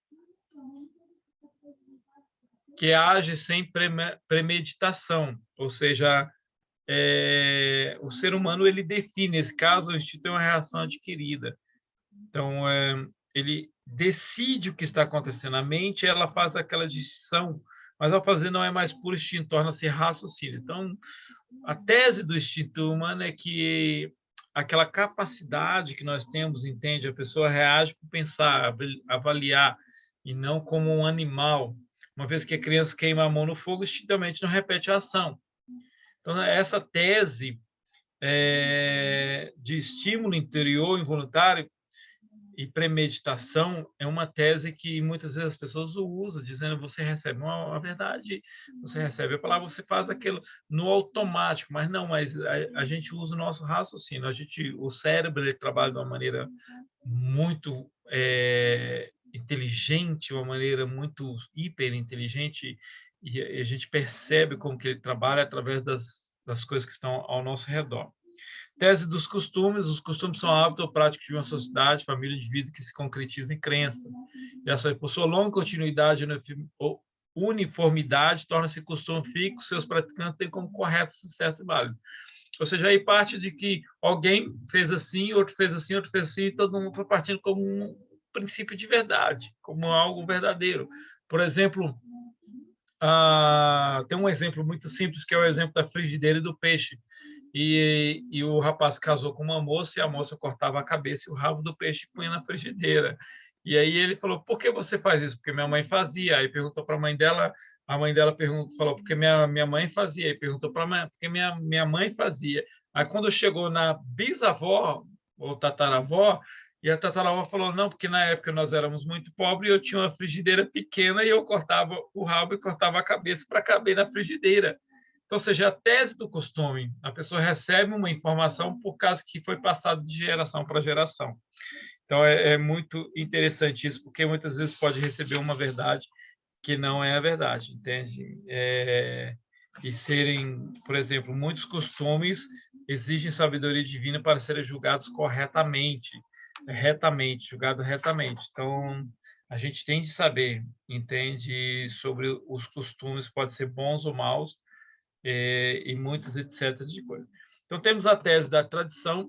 A: que age sem premeditação, ou seja, o ser humano ele define, nesse caso, o instinto é uma reação adquirida. Então, ele decide o que está acontecendo. A mente, ela faz aquela distinção, mas ao fazer não é mais puro instinto, torna-se raciocínio. Então, a tese do instinto humano é que aquela capacidade que nós temos, entende? A pessoa reage por pensar, avaliar, e não como um animal. Uma vez que a criança queima a mão no fogo, instintivamente não repete a ação. Então, essa tese de estímulo interior involuntário e premeditação é uma tese que muitas vezes as pessoas usam, dizendo que você recebe uma verdade, você recebe a palavra, você faz aquilo no automático, mas não, mas a gente usa o nosso raciocínio, o cérebro ele trabalha de uma maneira muito inteligente, uma maneira muito hiper inteligente, e a gente percebe como que ele trabalha através das coisas que estão ao nosso redor. Tese dos costumes. Os costumes são hábitos ou práticas de uma sociedade, família, indivíduo que se concretiza em crença. E essa, por sua longa continuidade ou uniformidade, torna-se costume fixo, seus praticantes têm como correto, certo e válido. Ou seja, aí parte de que alguém fez assim, outro fez assim, outro fez assim, e todo mundo está partindo como um princípio de verdade, como algo verdadeiro. Por exemplo, tem um exemplo muito simples, que é o exemplo da frigideira e do peixe. E o rapaz casou com uma moça e a moça cortava a cabeça e o rabo do peixe e punha na frigideira. E aí ele falou: por que você faz isso? Porque minha mãe fazia. Aí perguntou para a mãe dela falou: porque minha mãe fazia. Aí perguntou para a mãe: porque minha mãe fazia. Aí quando chegou na bisavó ou tataravó, e a tataravó falou: não, porque na época nós éramos muito pobres e eu tinha uma frigideira pequena e eu cortava o rabo e cortava a cabeça para caber na frigideira. Então, ou seja, a tese do costume, a pessoa recebe uma informação por causa que foi passado de geração para geração. Então, é muito interessante isso, porque muitas vezes pode receber uma verdade que não é a verdade, entende? E serem, por exemplo, muitos costumes exigem sabedoria divina para serem julgados corretamente, julgados retamente. Então, a gente tem de saber, entende, sobre os costumes, pode ser bons ou maus, e muitas etc. de coisas. Então, temos a tese da tradição,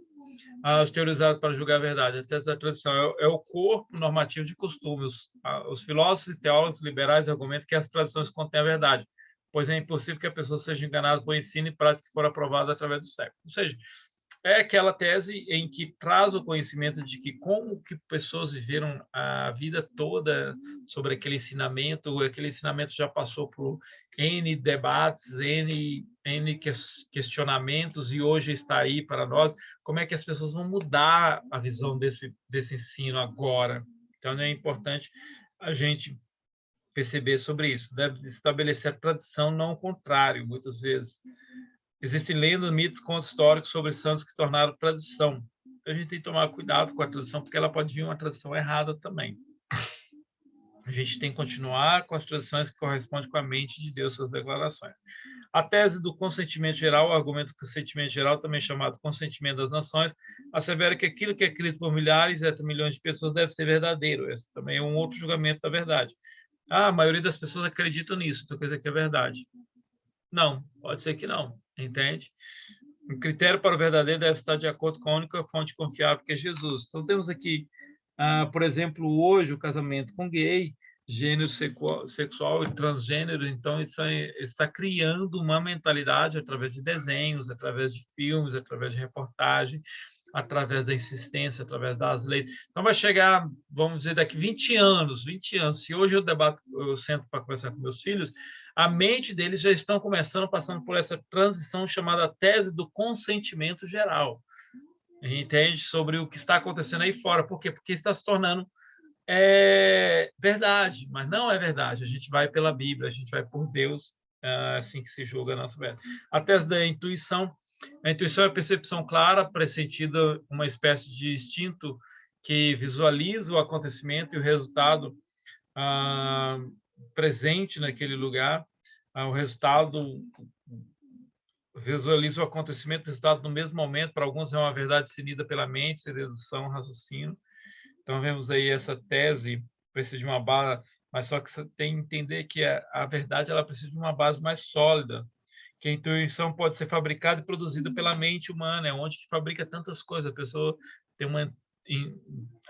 A: os teorizados para julgar a verdade. A tese da tradição é o corpo normativo de costumes. Os filósofos e teólogos liberais argumentam que as tradições contêm a verdade, pois é impossível que a pessoa seja enganada por ensino e prática que foram aprovadas através do século. Ou seja, é aquela tese em que traz o conhecimento de que como que pessoas viveram a vida toda sobre aquele ensinamento já passou por N debates, N questionamentos e hoje está aí para nós. Como é que as pessoas vão mudar a visão desse ensino agora? Então, é importante a gente perceber sobre isso. Deve estabelecer a tradição, não o contrário, muitas vezes. Existem lendas, mitos, contos históricos sobre santos que se tornaram tradição. A gente tem que tomar cuidado com a tradição, porque ela pode vir uma tradição errada também. A gente tem que continuar com as tradições que correspondem com a mente de Deus, suas declarações. A tese do consentimento geral, o argumento do consentimento geral, também chamado consentimento das nações, assevera que aquilo que é escrito por milhares e até milhões de pessoas deve ser verdadeiro. Esse também é um outro julgamento da verdade. A maioria das pessoas acreditam nisso, então quer dizer que é verdade. Não, pode ser que não, entende? O critério para o verdadeiro deve estar de acordo com a única fonte confiável, que é Jesus. Então, temos aqui, por exemplo, hoje, o casamento com gay, gênero sexual e transgênero. Então, isso está criando uma mentalidade através de desenhos, através de filmes, através de reportagem, através da insistência, através das leis. Então, vai chegar, vamos dizer, daqui 20 anos, se hoje eu sento para conversar com meus filhos, a mente deles já estão passando por essa transição chamada tese do consentimento geral. A gente entende sobre o que está acontecendo aí fora. Por quê? Porque está se tornando verdade, mas não é verdade. A gente vai pela Bíblia, a gente vai por Deus, assim que se julga a nossa vida. A tese da intuição. A intuição é a percepção clara, pressentida, uma espécie de instinto que visualiza o acontecimento e o resultado presente naquele lugar, o resultado visualiza o acontecimento, o resultado no mesmo momento. Para alguns é uma verdade definida pela mente, dedução, raciocínio. Então vemos aí essa tese precisa de uma base, mas só que você tem que entender que a verdade ela precisa de uma base mais sólida, que a intuição pode ser fabricada e produzida pela mente humana, é onde que fabrica tantas coisas. A pessoa tem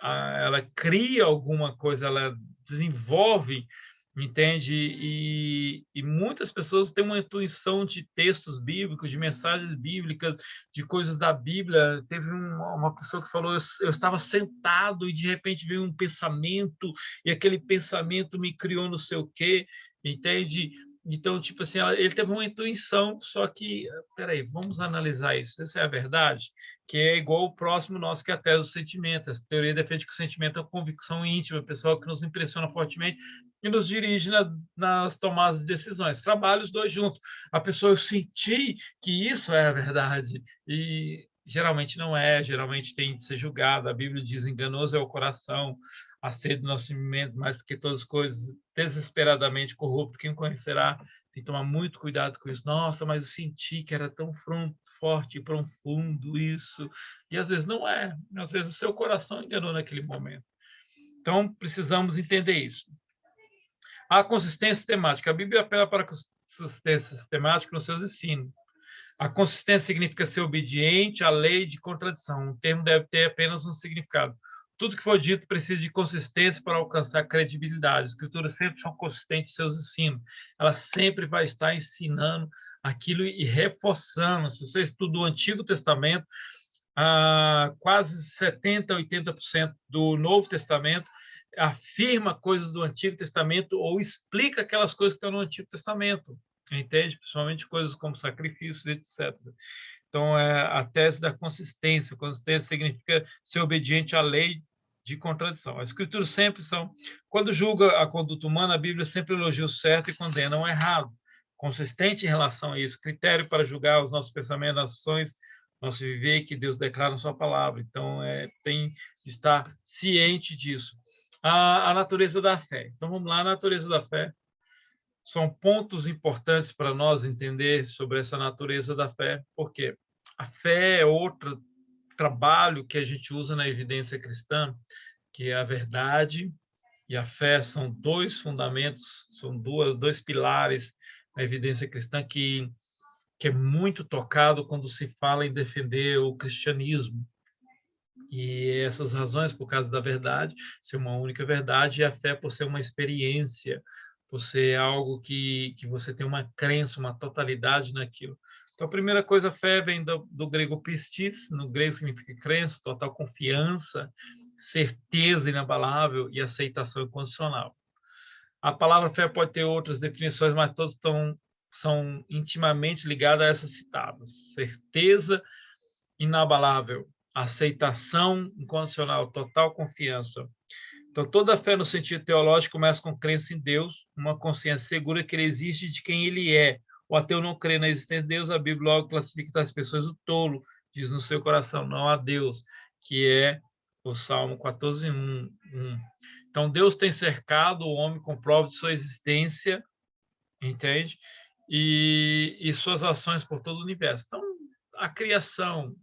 A: ela cria alguma coisa, ela desenvolve, entende? E muitas pessoas têm uma intuição de textos bíblicos, de mensagens bíblicas, de coisas da Bíblia. Teve uma pessoa que falou: eu estava sentado e de repente veio um pensamento e aquele pensamento me criou não sei o quê, entende? Então, tipo assim, ele teve uma intuição, só que, peraí, vamos analisar isso. Essa é a verdade? Que é igual o próximo nosso, que é a tese do sentimento. Essa teoria defende que o sentimento é uma convicção íntima, pessoal, que nos impressiona fortemente e nos dirige nas tomadas de decisões. Trabalha os dois juntos. A pessoa, eu senti que isso é a verdade. E geralmente não é, geralmente tem de ser julgado. A Bíblia diz: enganoso é o coração, a sede do nascimento, mais que todas as coisas, desesperadamente corrupto, quem conhecerá? Tem que tomar muito cuidado com isso. Nossa, mas eu senti que era tão forte e profundo isso. E às vezes não é. Às vezes o seu coração enganou naquele momento. Então, precisamos entender isso. A consistência sistemática. A Bíblia apela para a consistência sistemática nos seus ensinos. A consistência significa ser obediente à lei de contradição. O termo deve ter apenas um significado. Tudo que for dito precisa de consistência para alcançar credibilidade. As escrituras sempre são consistentes em seus ensinos. Ela sempre vai estar ensinando aquilo e reforçando. Se você estuda o Antigo Testamento, quase 70%, 80% do Novo Testamento afirma coisas do Antigo Testamento ou explica aquelas coisas que estão no Antigo Testamento, entende? Principalmente coisas como sacrifícios, etc. Então, é a tese da consistência. Consistência significa ser obediente à lei de contradição. As escrituras sempre são... Quando julga a conduta humana, a Bíblia sempre elogia o certo e condena o errado. Consistente em relação a isso. Critério para julgar os nossos pensamentos, ações, nosso viver, que Deus declara na sua palavra. Então, tem de estar ciente disso. A natureza da fé. Então, vamos lá, a natureza da fé. São pontos importantes para nós entender sobre essa natureza da fé, porque a fé é outro trabalho que a gente usa na evidência cristã, que é a verdade e a fé são dois fundamentos, são dois pilares na evidência cristã que é muito tocado quando se fala em defender o cristianismo. E essas razões, por causa da verdade, ser uma única verdade, e a fé por ser uma experiência, por ser algo que você tem uma crença, uma totalidade naquilo. Então, a primeira coisa, fé vem do grego pistis, no grego significa crença, total confiança, certeza inabalável e aceitação incondicional. A palavra fé pode ter outras definições, mas todas são intimamente ligadas a essas citadas. Certeza inabalável, aceitação incondicional, total confiança. Então, toda fé no sentido teológico começa com crença em Deus, uma consciência segura que ele existe de quem ele é. O ateu não crê na existência de Deus, a Bíblia logo classifica as pessoas o tolo, diz no seu coração, não a Deus, que é o Salmo 14, 1. Então, Deus tem cercado o homem com prova de sua existência, entende? E suas ações por todo o universo. Então, a criação,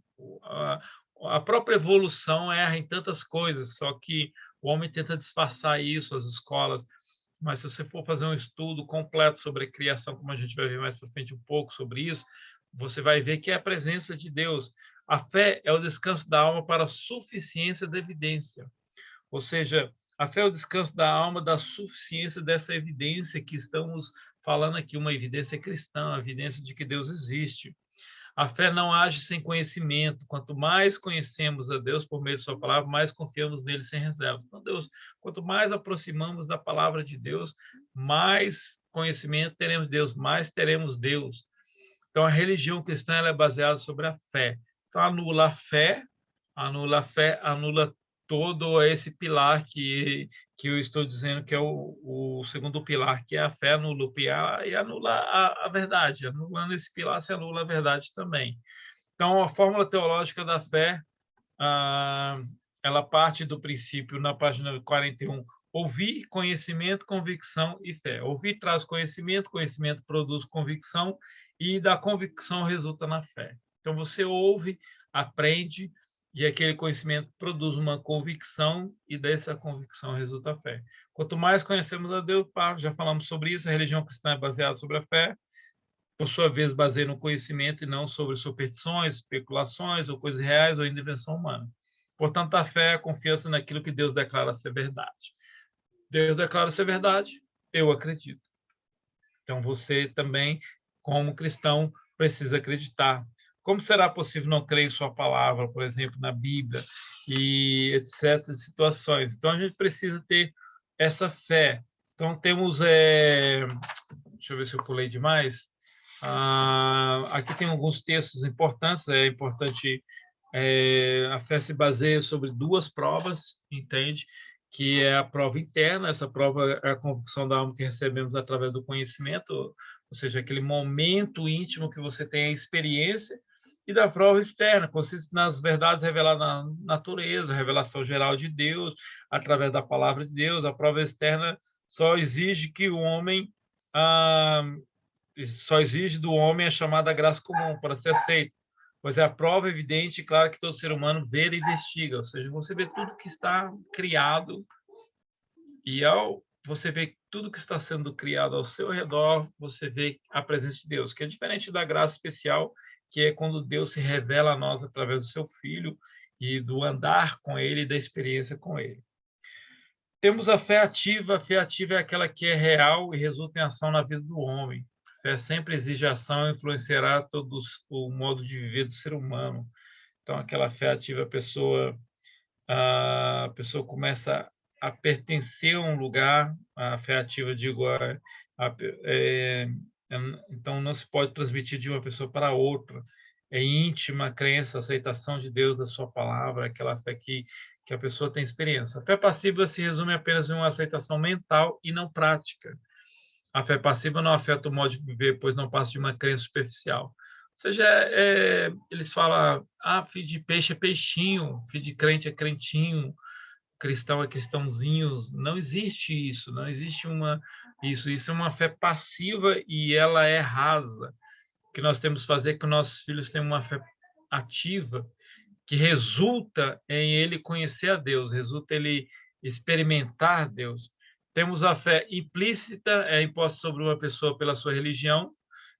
A: a própria evolução erra em tantas coisas, só que o homem tenta disfarçar isso, as escolas. Mas se você for fazer um estudo completo sobre a criação, como a gente vai ver mais para frente um pouco sobre isso, você vai ver que é a presença de Deus. A fé é o descanso da alma para a suficiência da evidência. Ou seja, a fé é o descanso da alma da suficiência dessa evidência que estamos falando aqui, uma evidência cristã, a evidência de que Deus existe. A fé não age sem conhecimento. Quanto mais conhecemos a Deus por meio de sua palavra, mais confiamos nele sem reservas. Então, Deus, quanto mais aproximamos da palavra de Deus, mais conhecimento teremos de Deus, mais teremos Deus. Então, a religião cristã ela é baseada sobre a fé. Então, anula a fé, anula todo esse pilar que eu estou dizendo que é o segundo pilar, que é a fé, anula o pilar e anula a verdade. Anulando esse pilar, se anula a verdade também. Então, a fórmula teológica da fé, ah, ela parte do princípio, na página 41, ouvir, conhecimento, convicção e fé. Ouvir traz conhecimento, conhecimento produz convicção, e da convicção resulta na fé. Então, você ouve, aprende, e aquele conhecimento produz uma convicção, e dessa convicção resulta a fé. Quanto mais conhecemos a Deus, já falamos sobre isso, a religião cristã é baseada sobre a fé, por sua vez, baseia no conhecimento e não sobre superstições, especulações ou coisas reais ou invenção humana. Portanto, a fé é a confiança naquilo que Deus declara ser verdade. Deus declara ser verdade, eu acredito. Então, você também, como cristão, precisa acreditar. Como será possível não crer em sua palavra, por exemplo, na Bíblia, e etc. situações? Então, a gente precisa ter essa fé. Então, temos... deixa eu ver se eu pulei demais. Aqui tem alguns textos importantes. É importante... a fé se baseia sobre duas provas, entende? Que é a prova interna, essa prova é a convicção da alma que recebemos através do conhecimento, ou seja, aquele momento íntimo que você tem a experiência, e da prova externa, consiste nas verdades reveladas na natureza, revelação geral de Deus, através da palavra de Deus. A prova externa só exige que o homem, só exige do homem a chamada graça comum para ser aceito, pois é a prova evidente e clara que todo ser humano vê e investiga, ou seja, você vê tudo que está criado, e ao você ver tudo que está sendo criado ao seu redor, você vê a presença de Deus, que é diferente da graça especial, que é quando Deus se revela a nós através do seu Filho e do andar com Ele e da experiência com Ele. Temos a fé ativa. A fé ativa é aquela que é real e resulta em ação na vida do homem. A fé sempre exige ação e influenciará todo o modo de viver do ser humano. Então, aquela fé ativa, a pessoa começa a pertencer a um lugar. A fé ativa, digo, então não se pode transmitir de uma pessoa para outra. É íntima a crença, a aceitação de Deus, da sua palavra, aquela fé que a pessoa tem experiência. A fé passiva se resume apenas em uma aceitação mental e não prática. A fé passiva não afeta o modo de viver, pois não passa de uma crença superficial. Ou seja, eles falam, filho de peixe é peixinho, filho de crente é crentinho, cristão é cristãozinho. Não existe isso, não existe isso. Isso é uma fé passiva e ela é rasa. O que nós temos que fazer é que nossos filhos tenham uma fé ativa, que resulta em ele conhecer a Deus, resulta em ele experimentar Deus. Temos a fé implícita, é imposta sobre uma pessoa pela sua religião,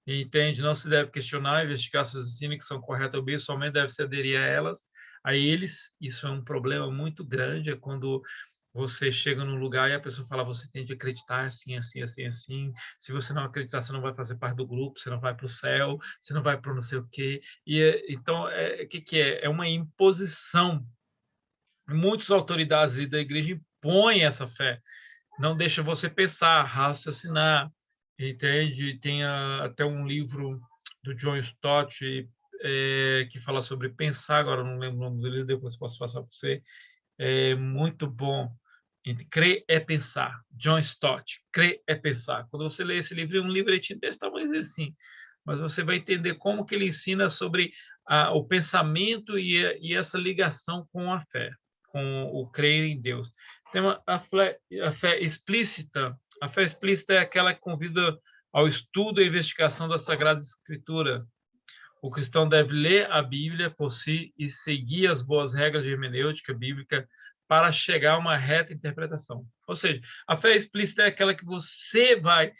A: entende? Não se deve questionar, investigar se os ensinos que são corretos ou bem, somente deve se aderir a elas, a eles. Isso é um problema muito grande, é quando você chega num lugar e a pessoa fala, você tem de acreditar assim, assim, assim, assim. Se você não acreditar, você não vai fazer parte do grupo, você não vai para o céu, você não vai para não sei o quê. Então, o que, que é? É uma imposição. Muitas autoridades da igreja impõem essa fé, não deixa você pensar, raciocinar, entende? Tem até um livro do John Stott que fala sobre pensar, agora eu não lembro o nome do livro, depois posso passar para você, é muito bom. Crer é pensar. John Stott, crer é pensar. Quando você lê esse livro, é um livretinho desse tamanho assim, mas você vai entender como que ele ensina sobre o pensamento e essa ligação com a fé, com o crer em Deus. Tem a fé explícita. A fé explícita é aquela que convida ao estudo e investigação da Sagrada Escritura. O cristão deve ler a Bíblia por si e seguir as boas regras de hermenêutica bíblica para chegar a uma reta interpretação. Ou seja, a fé explícita é aquela que você vai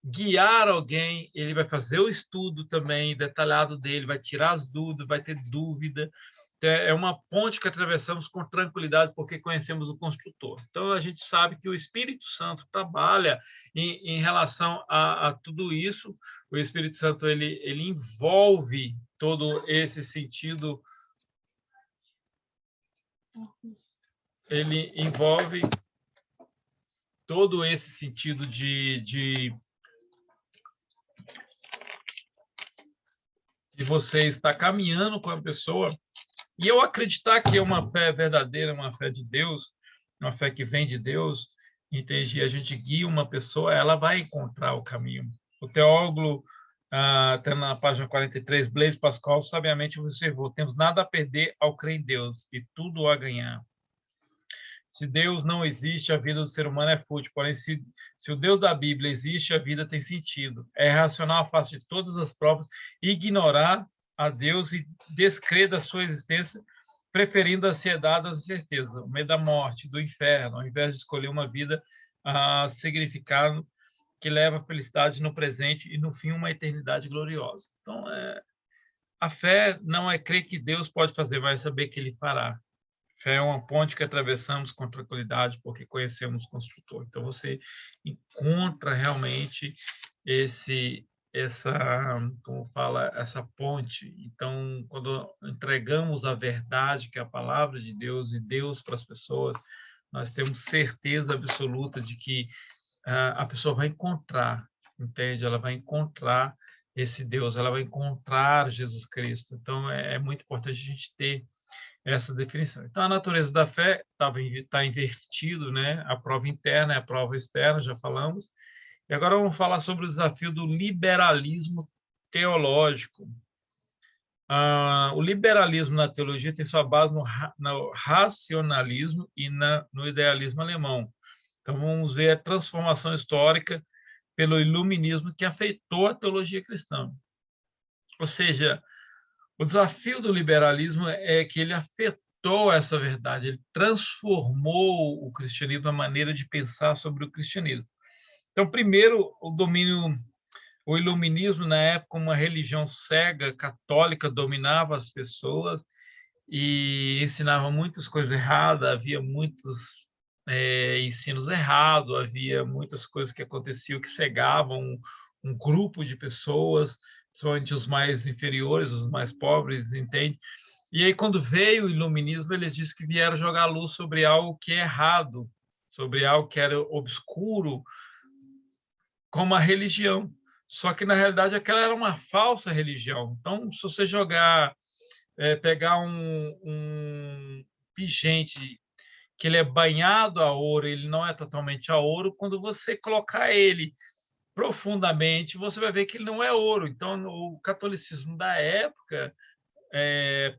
A: guiar alguém, ele vai fazer o estudo também detalhado dele, vai tirar as dúvidas, vai ter dúvida. É uma ponte que atravessamos com tranquilidade porque conhecemos o construtor. Então, a gente sabe que o Espírito Santo trabalha em relação a tudo isso. O Espírito Santo ele envolve todo esse sentido, ele envolve todo esse sentido de você estar caminhando com a pessoa. E eu acreditar que é uma fé verdadeira, uma fé de Deus, uma fé que vem de Deus, entende? A gente guia uma pessoa, ela vai encontrar o caminho. O teólogo, até na página 43, Blaise Pascal, sabiamente observou: temos nada a perder ao crer em Deus e tudo a ganhar. Se Deus não existe, a vida do ser humano é fútil. Porém, se o Deus da Bíblia existe, a vida tem sentido. É racional, a face de todas as provas, ignorar a Deus e descrer da sua existência, preferindo a ansiedade às incertezas, o medo da morte, do inferno, ao invés de escolher uma vida significado que leva a felicidade no presente e, no fim, uma eternidade gloriosa. Então, a fé não é crer que Deus pode fazer, mas saber que Ele fará. Fé é uma ponte que atravessamos com tranquilidade porque conhecemos o construtor. Então você encontra realmente como fala, essa ponte. Então, quando entregamos a verdade, que é a palavra de Deus e Deus para as pessoas, nós temos certeza absoluta de que a pessoa vai encontrar, entende? Ela vai encontrar esse Deus, ela vai encontrar Jesus Cristo. Então, é muito importante a gente ter essa definição. Então, a natureza da fé está invertido, né? A prova interna é a prova externa, já falamos. E agora vamos falar sobre o desafio do liberalismo teológico. O liberalismo na teologia tem sua base no racionalismo e no idealismo alemão. Então, vamos ver a transformação histórica pelo iluminismo que afetou a teologia cristã. Ou seja, o desafio do liberalismo é que ele afetou essa verdade, ele transformou o cristianismo, a maneira de pensar sobre o cristianismo. Então, primeiro, o iluminismo, na época, uma religião cega, católica, dominava as pessoas e ensinava muitas coisas erradas, havia muitos ensinos errados, havia muitas coisas que aconteciam que cegavam um grupo de pessoas, principalmente os mais inferiores, os mais pobres, entende? E aí, quando veio o iluminismo, eles disseram que vieram jogar luz sobre algo que é errado, sobre algo que era obscuro, como a religião. Só que, na realidade, aquela era uma falsa religião. Então, se você pegar um pingente que ele é banhado a ouro, ele não é totalmente a ouro, quando você colocar ele profundamente, você vai ver que ele não é ouro. Então, o catolicismo da época,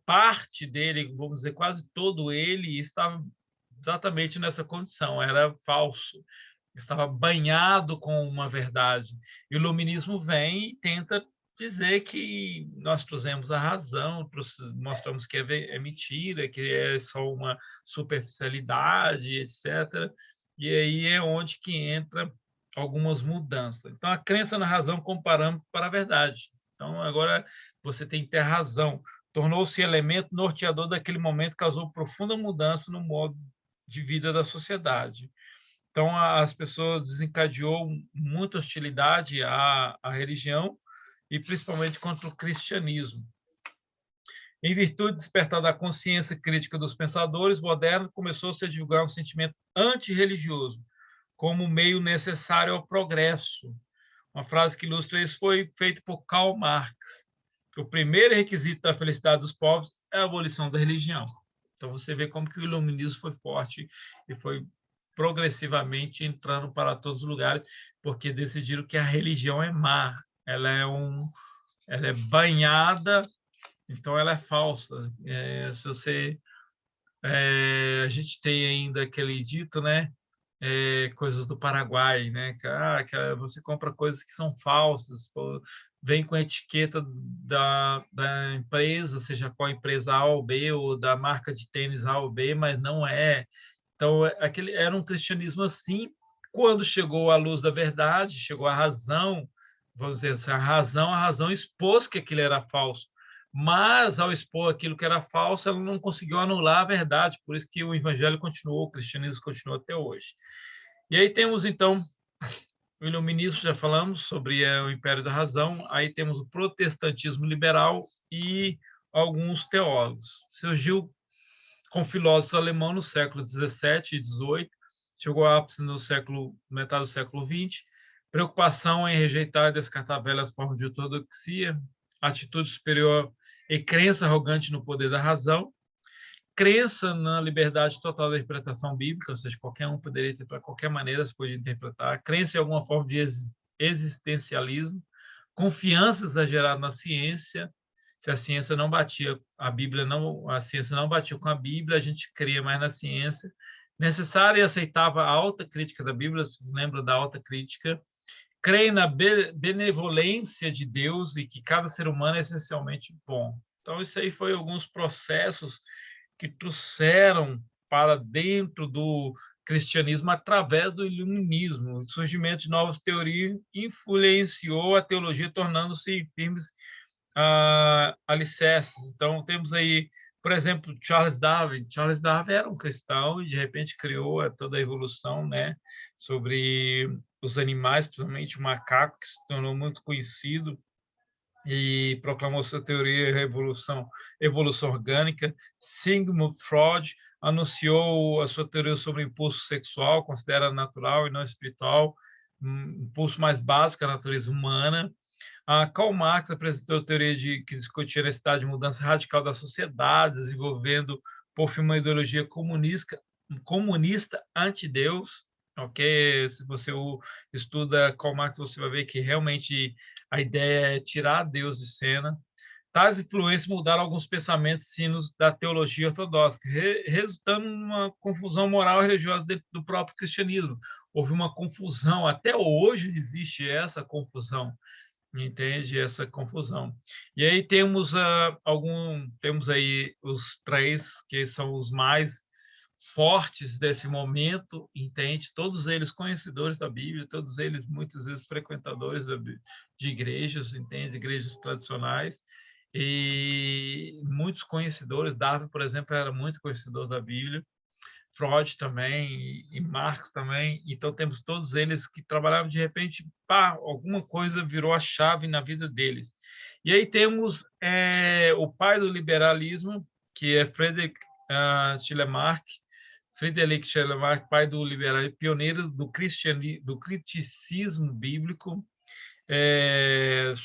A: parte dele, vamos dizer, quase todo ele, estava exatamente nessa condição, era falso, estava banhado com uma verdade. E o iluminismo vem e tenta dizer que nós trouxemos a razão, mostramos que é mentira, que é só uma superficialidade, etc. E aí é onde que entra algumas mudanças. Então, a crença na razão como parâmetro para a verdade. Então, agora você tem que ter razão. Tornou-se elemento norteador daquele momento, causou profunda mudança no modo de vida da sociedade. Então, as pessoas desencadeou muita hostilidade à religião e principalmente contra o cristianismo. Em virtude do despertar da consciência crítica dos pensadores modernos, começou-se a divulgar um sentimento antirreligioso como meio necessário ao progresso. Uma frase que ilustra isso foi feita por Karl Marx. O primeiro requisito da felicidade dos povos é a abolição da religião. Então, você vê como que o iluminismo foi forte e foi progressivamente entrando para todos os lugares, porque decidiram que a religião é má, ela é banhada, então ela é falsa. Se você, a gente tem ainda aquele dito, né? Coisas do Paraguai, né? Que você compra coisas que são falsas, pô, vem com a etiqueta da empresa, seja qual empresa A ou B, ou da marca de tênis A ou B, mas não é. Então, aquele era um cristianismo assim. Quando chegou à luz da verdade, chegou a razão, vamos dizer assim, a razão expôs que aquilo era falso. Mas, ao expor aquilo que era falso, ela não conseguiu anular a verdade, por isso que o evangelho continuou, o cristianismo continua até hoje. E aí temos, então, o iluminismo, já falamos sobre o Império da Razão, aí temos o protestantismo liberal e alguns teólogos. Surgiu com filósofos alemãos no século XVII e XVIII, chegou ao ápice no metade do século XX, preocupação em rejeitar e descartar velhas formas de ortodoxia, atitude superior e crença arrogante no poder da razão, crença na liberdade total da interpretação bíblica, ou seja, qualquer um poderia interpretar, qualquer maneira se podia interpretar, crença em alguma forma de existencialismo, confiança exagerada na ciência. Se a ciência não batia, a ciência não batia com a Bíblia, a gente cria mais na ciência. Necessária e aceitava a alta crítica da Bíblia, vocês lembram da alta crítica? Creio na benevolência de Deus e que cada ser humano é essencialmente bom. Então, isso aí foi alguns processos que trouxeram para dentro do cristianismo através do iluminismo. O surgimento de novas teorias influenciou a teologia, tornando-se firmes alicerces. Então, temos aí, por exemplo, Charles Darwin. Charles Darwin era um cristão e, de repente, criou toda a evolução, né, sobre os animais, principalmente o macaco, que se tornou muito conhecido e proclamou sua teoria de evolução orgânica. Sigmund Freud anunciou a sua teoria sobre o impulso sexual, considera natural e não espiritual, um impulso mais básico da natureza humana. Karl Marx apresentou a teoria que discutia a necessidade de mudança radical da sociedade, desenvolvendo, por fim, uma ideologia comunista anti-Deus. Ok? Se você estuda Karl Marx, você vai ver que realmente a ideia é tirar Deus de cena. Tais influências mudaram alguns pensamentos sinos da teologia ortodoxa, resultando numa confusão moral e religiosa dentro do próprio cristianismo. Houve uma confusão, até hoje existe essa confusão, entende? Essa confusão. E aí temos aí os três que são os mais fortes desse momento, entende? Todos eles conhecedores da Bíblia, todos eles muitas vezes frequentadores de igrejas, entende? Igrejas tradicionais, e muitos conhecedores. Darwin, por exemplo, era muito conhecedor da Bíblia. Freud também e Marx também. Então temos todos eles que trabalhavam, de repente, pá, alguma coisa virou a chave na vida deles. E aí temos o pai do liberalismo, que é Schleiermacher. Friedrich Schleiermacher, pai do liberalismo, pioneiro do criticismo bíblico.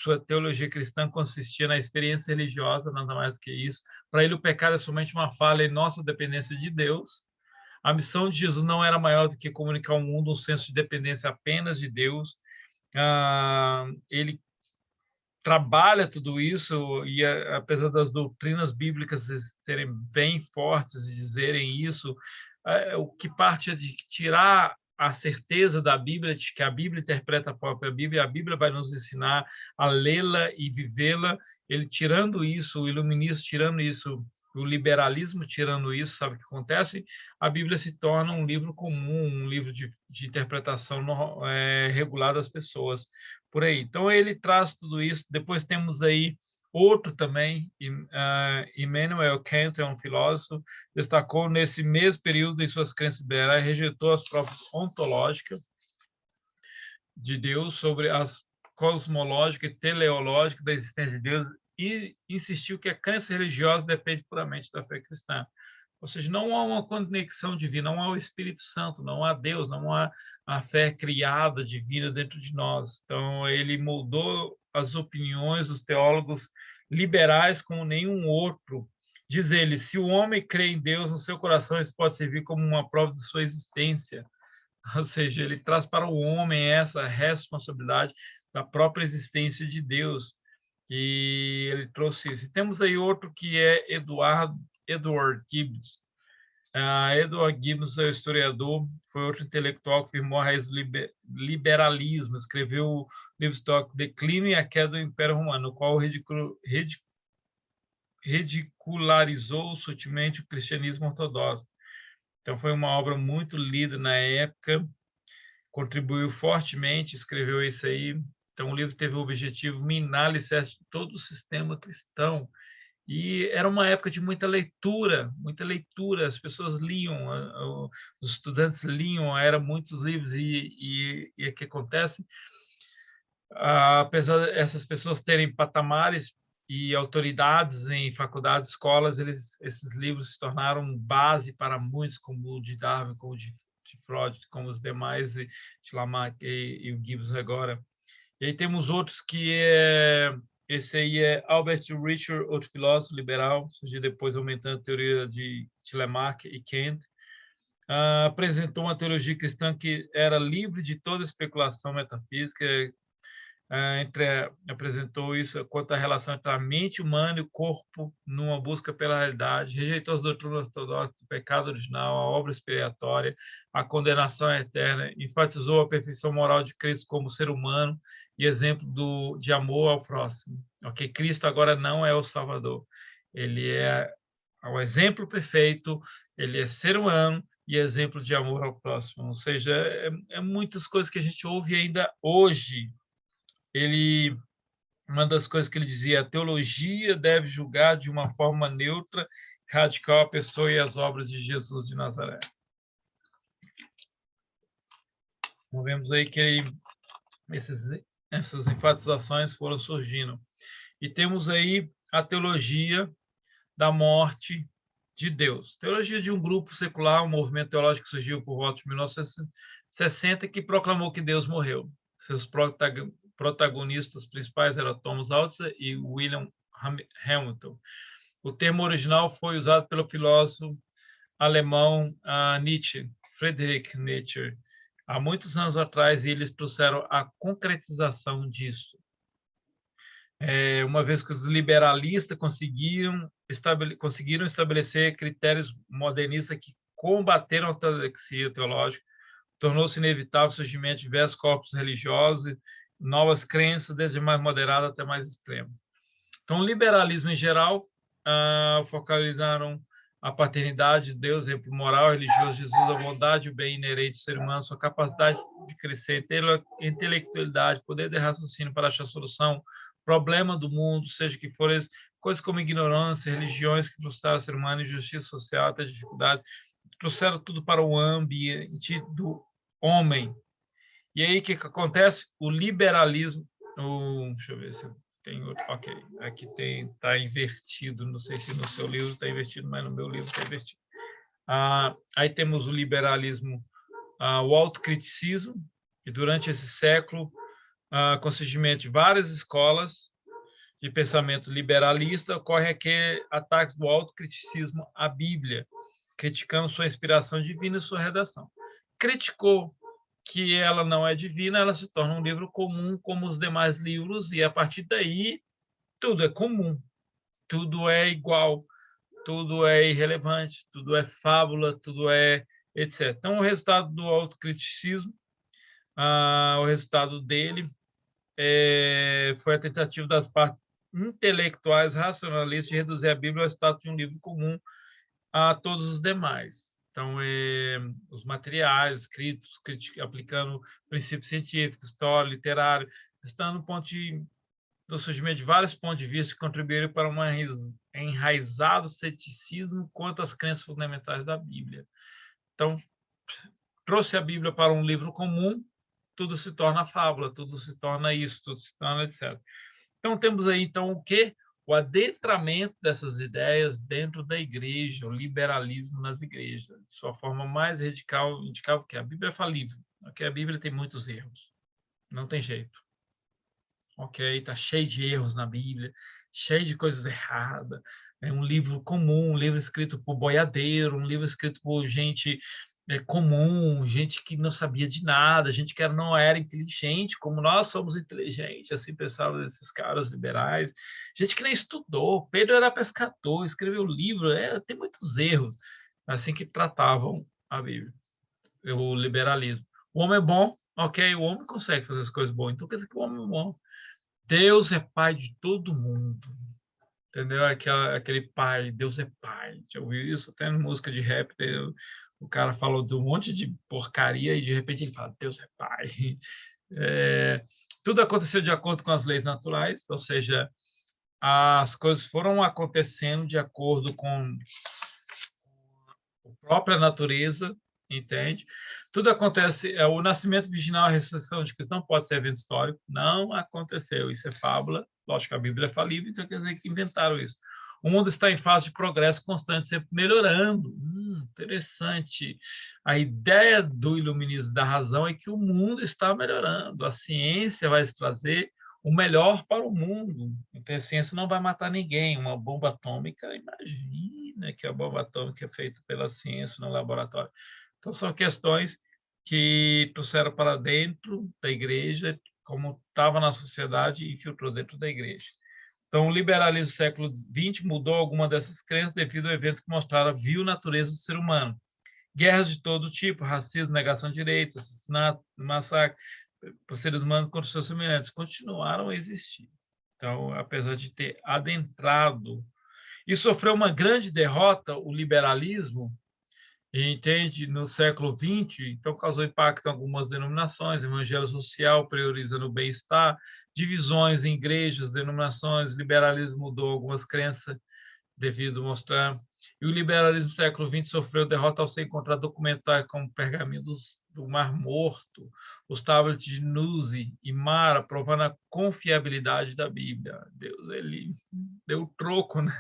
A: Sua teologia cristã consistia na experiência religiosa, nada mais do que isso. Para ele, o pecado é somente uma falha em nossa dependência de Deus. A missão de Jesus não era maior do que comunicar ao mundo um senso de dependência apenas de Deus. Ele trabalha tudo isso e, apesar das doutrinas bíblicas serem bem fortes e dizerem isso, o que parte é de tirar a certeza da Bíblia, de que a Bíblia interpreta a própria Bíblia, e a Bíblia vai nos ensinar a lê-la e vivê-la. Ele tirando isso, o iluminismo tirando isso, o liberalismo tirando isso, sabe o que acontece? A Bíblia se torna um livro comum, um livro de interpretação regular das pessoas por aí. Então, ele traz tudo isso. Depois temos aí Outro também, Immanuel Kant, é um filósofo, destacou nesse mesmo período em suas crenças liberais, rejeitou as provas ontológicas de Deus sobre as cosmológicas e teleológicas da existência de Deus e insistiu que a crença religiosa depende puramente da fé cristã. Ou seja, não há uma conexão divina, não há o Espírito Santo, não há Deus, não há a fé criada divina dentro de nós. Então, ele moldou as opiniões dos teólogos liberais como nenhum outro. Diz ele, se o homem crê em Deus no seu coração, isso pode servir como uma prova de sua existência. Ou seja, ele traz para o homem essa responsabilidade da própria existência de Deus. E ele trouxe isso. E temos aí outro que é Edward Gibbs. Edward Gibbs é o historiador, foi outro intelectual que firmou a raiz do liberalismo, escreveu o livro histórico Declínio e a Queda do Império Romano, no qual ridicularizou sutilmente o cristianismo ortodoxo. Então, foi uma obra muito lida na época, contribuiu fortemente, escreveu isso aí. Então, o livro teve o objetivo minar alicerce de todo o sistema cristão. E era uma época de muita leitura, as pessoas liam, os estudantes liam, eram muitos livros, e o que acontece? Apesar dessas pessoas terem patamares e autoridades em faculdades, escolas, esses livros se tornaram base para muitos, como o de Darwin, como o de Freud, como os demais, de Lamarck e o Gibbs agora. E aí temos outros esse aí é Albert Richard, outro filósofo liberal, surgiu depois aumentando a teoria de Lamarck e Kant. Apresentou uma teologia cristã que era livre de toda especulação metafísica, apresentou isso quanto à relação entre a mente humana e o corpo numa busca pela realidade, rejeitou as doutrinas ortodoxas do pecado original, a obra expiatória, a condenação eterna, enfatizou a perfeição moral de Cristo como ser humano e exemplo de amor ao próximo. Ok, Cristo agora não é o Salvador, ele é o exemplo perfeito, ele é ser humano e exemplo de amor ao próximo. Ou seja, muitas coisas que a gente ouve ainda hoje. Uma das coisas que ele dizia, a teologia deve julgar de uma forma neutra, radical a pessoa e as obras de Jesus de Nazaré. Então, vemos aí que essas enfatizações foram surgindo. E temos aí a teologia da morte de Deus. Teologia de um grupo secular, um movimento teológico que surgiu por volta de 1960, que proclamou que Deus morreu. Seus protagonistas principais eram Thomas Alva e William Hamilton. O termo original foi usado pelo filósofo alemão Nietzsche, Friedrich Nietzsche, há muitos anos atrás, e eles trouxeram a concretização disso. Uma vez que os liberalistas conseguiram estabelecer critérios modernistas que combateram a ortodoxia teológica, tornou-se inevitável o surgimento de diversos corpos religiosos, novas crenças, desde mais moderadas até mais extremas. Então, o liberalismo em geral focalizaram a paternidade de Deus, exemplo moral, religioso, Jesus, a bondade, o bem inerente ao ser humano, sua capacidade de crescer, intelectualidade, poder de raciocínio para achar solução, problema do mundo, seja que for, coisas como ignorância, religiões que frustraram o ser humano, injustiça social, até dificuldades, trouxeram tudo para o ambiente do homem. E aí, o que acontece? O liberalismo... deixa eu ver se tem outro. Ok, aqui está invertido. Não sei se no seu livro está invertido, mas no meu livro está invertido. Aí temos o liberalismo, o autocriticismo, e durante esse século, com o surgimento de várias escolas de pensamento liberalista, ocorre aqui ataques do autocriticismo à Bíblia, criticando sua inspiração divina e sua redação. Criticou que ela não é divina, ela se torna um livro comum como os demais livros, e a partir daí tudo é comum, tudo é igual, tudo é irrelevante, tudo é fábula, tudo é etc. Então, o resultado do autocriticismo, o resultado dele foi a tentativa das partes intelectuais racionalistas de reduzir a Bíblia ao status de um livro comum a todos os demais. Então, os materiais escritos, aplicando princípios científicos, história, literário, estando no ponto de do surgimento de vários pontos de vista que contribuíram para um enraizado ceticismo quanto às crenças fundamentais da Bíblia. Então, trouxe a Bíblia para um livro comum, tudo se torna fábula, tudo se torna isso, tudo se torna etc. Então, temos aí, então, o quê? O adentramento dessas ideias dentro da igreja, o liberalismo nas igrejas. De sua forma mais radical, indicava que a Bíblia é falível, okay? A Bíblia tem muitos erros, não tem jeito. Ok, está cheio de erros na Bíblia, cheio de coisas erradas. É um livro comum, um livro escrito por boiadeiro, um livro escrito por gente comum, gente que não sabia de nada, gente que não era inteligente, como nós somos inteligentes, assim pensavam esses caras liberais. Gente que nem estudou. Pedro era pescador, escreveu livro, tem muitos erros, assim que tratavam a Bíblia, o liberalismo. O homem é bom, ok, o homem consegue fazer as coisas boas, então quer dizer que o homem é bom. Deus é pai de todo mundo, entendeu? Aquele pai, Deus é pai. Já ouviu isso? Até na música de rap, o cara falou de um monte de porcaria e de repente ele fala, Deus é pai. Tudo aconteceu de acordo com as leis naturais, ou seja, as coisas foram acontecendo de acordo com a própria natureza, entende? Tudo acontece, o nascimento virginal, a ressurreição de Cristo não pode ser evento histórico, não aconteceu, isso é fábula, lógico que a Bíblia é falível, então quer dizer que inventaram isso. O mundo está em fase de progresso constante, sempre melhorando. Interessante. A ideia do iluminismo da razão é que o mundo está melhorando, a ciência vai trazer o melhor para o mundo. Então, a ciência não vai matar ninguém. Uma bomba atômica, imagina que a bomba atômica é feita pela ciência no laboratório. Então, são questões que trouxeram para dentro da igreja, como estava na sociedade e infiltrou dentro da igreja. Então, o liberalismo do século XX mudou alguma dessas crenças devido ao evento que mostrava a vil natureza do ser humano. Guerras de todo tipo, racismo, negação de direitos, assassinato, massacre por seres humanos contra seus semelhantes, continuaram a existir. Então, apesar de ter adentrado e sofreu uma grande derrota, o liberalismo, entende, no século XX, então causou impacto em algumas denominações, evangelho social priorizando o bem-estar, divisões em igrejas, denominações, liberalismo mudou algumas crenças devido a mostrar. E o liberalismo do século XX sofreu derrota ao ser encontrar documentais como pergaminhos do Mar Morto, os tablets de Nuzi e Mara, provando a confiabilidade da Bíblia. Deus, ele deu o troco, né?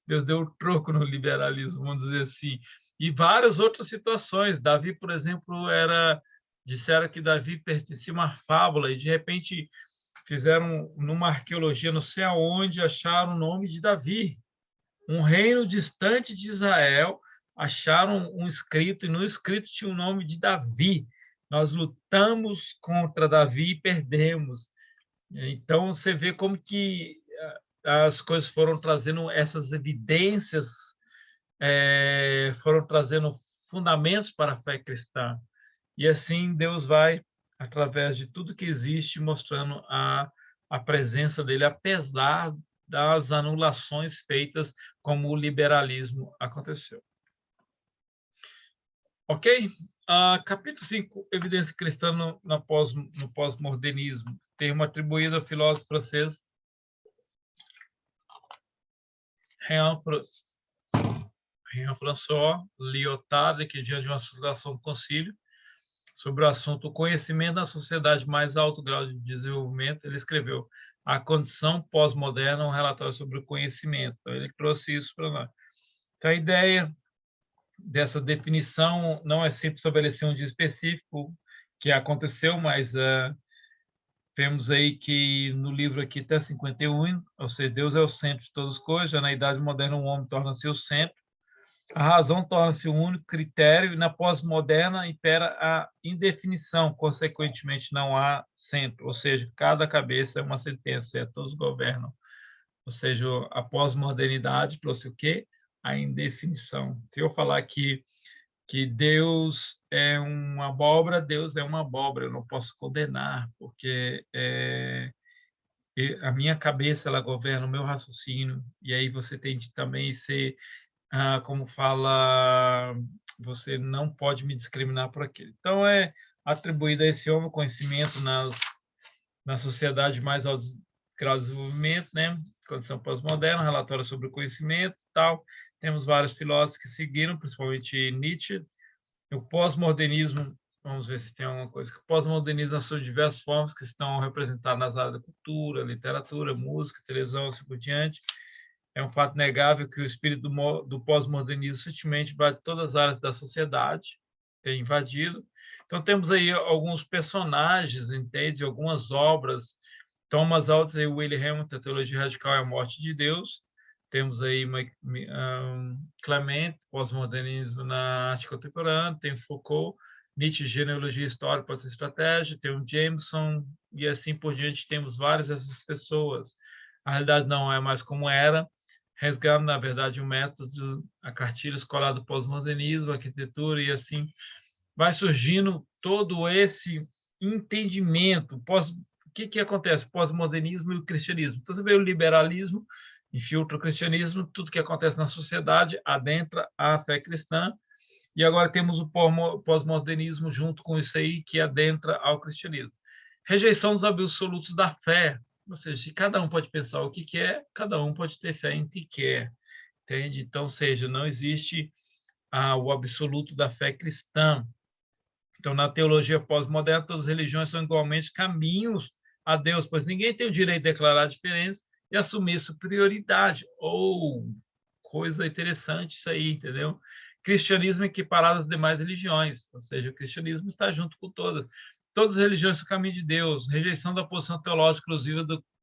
A: Deus deu o troco no liberalismo, vamos dizer assim. E várias outras situações. Davi, por exemplo, disseram que Davi pertencia a uma fábula e, de repente, fizeram numa arqueologia, não sei aonde, acharam o nome de Davi. Um reino distante de Israel, acharam um escrito, e no escrito tinha o nome de Davi. Nós lutamos contra Davi e perdemos. Então, você vê como que as coisas foram trazendo essas evidências, foram trazendo fundamentos para a fé cristã. E assim Deus vai, através de tudo que existe, mostrando a presença dele, apesar das anulações feitas, como o liberalismo aconteceu. Ok? Capítulo 5, Evidência Cristã no pós-modernismo. Termo atribuído ao filósofo francês Jean-François Lyotard, que diante de uma situação do concílio sobre o assunto o conhecimento da sociedade mais alto grau de desenvolvimento, ele escreveu A Condição Pós-Moderna, um relatório sobre o conhecimento. Então, ele trouxe isso para nós. Então, a ideia dessa definição não é sempre estabelecer um dia específico que aconteceu, mas vemos aí que no livro aqui até 51, ou seja, Deus é o centro de todas as coisas, já na Idade Moderna o homem torna-se o centro, a razão torna-se o único critério e na pós-moderna impera a indefinição, consequentemente não há centro, ou seja, cada cabeça é uma sentença, todos governam. Ou seja, a pós-modernidade trouxe o quê? A indefinição. Se eu falar que Deus é uma abóbora, Deus é uma abóbora, eu não posso condenar, porque a minha cabeça ela governa o meu raciocínio, e aí você tem de também ser como fala, você não pode me discriminar por aquilo. Então, é atribuído a esse homem conhecimento nas sociedades mais altas grau de desenvolvimento, né? Condição pós-moderna, relatório sobre o conhecimento, tal. Temos vários filósofos que seguiram, principalmente Nietzsche. O pós-modernismo, vamos ver se tem alguma coisa. O pós-modernismo, nas suas diversas formas, que estão representadas nas áreas da cultura, literatura, música, televisão, assim por diante. É um fato negável que o espírito do pós-modernismo sutilmente invade todas as áreas da sociedade, tem invadido. Então, temos aí alguns personagens, entende? Algumas obras. Thomas Altman e Willie Hamilton, a Teologia Radical é a Morte de Deus. Temos aí Clement, pós-modernismo na arte contemporânea. Tem Foucault, Nietzsche, genealogia histórica, pode ser estratégia. Tem o Jameson, e assim por diante. Temos várias dessas pessoas. A realidade não é mais como era, resgata, na verdade, o método, a cartilha escolar do pós-modernismo, arquitetura, e assim vai surgindo todo esse entendimento. O que acontece? Pós-modernismo e o cristianismo. Então, você vê o liberalismo, infiltra o cristianismo, tudo que acontece na sociedade adentra a fé cristã, e agora temos o pós-modernismo junto com isso aí, que adentra ao cristianismo. Rejeição dos absolutos da fé, ou seja, se cada um pode pensar o que quer, cada um pode ter fé em que quer, entende? Então, seja, não existe o absoluto da fé cristã. Então, na teologia pós-moderna, todas as religiões são igualmente caminhos a Deus, pois ninguém tem o direito de declarar a diferença e assumir superioridade. Ou coisa interessante isso aí, entendeu? Cristianismo equiparado às demais religiões, ou seja, o cristianismo está junto com todas. Todas as religiões são o caminho de Deus, rejeição da posição teológica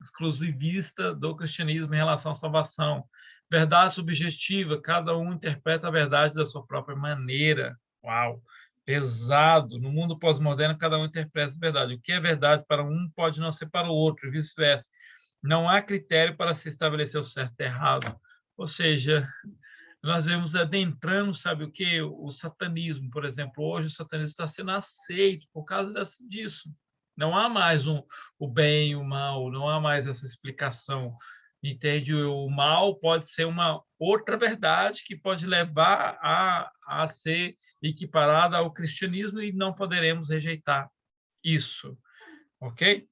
A: exclusivista do cristianismo em relação à salvação. Verdade subjetiva, cada um interpreta a verdade da sua própria maneira. Uau! Pesado. No mundo pós-moderno, cada um interpreta a verdade. O que é verdade para um pode não ser para o outro, e vice-versa. Não há critério para se estabelecer o certo e errado. Ou seja, nós vemos adentrando, sabe o que? O satanismo, por exemplo. Hoje o satanismo está sendo aceito por causa disso. Não há mais o bem e o mal, não há mais essa explicação. Entende? O mal pode ser uma outra verdade que pode levar a ser equiparada ao cristianismo e não poderemos rejeitar isso, ok?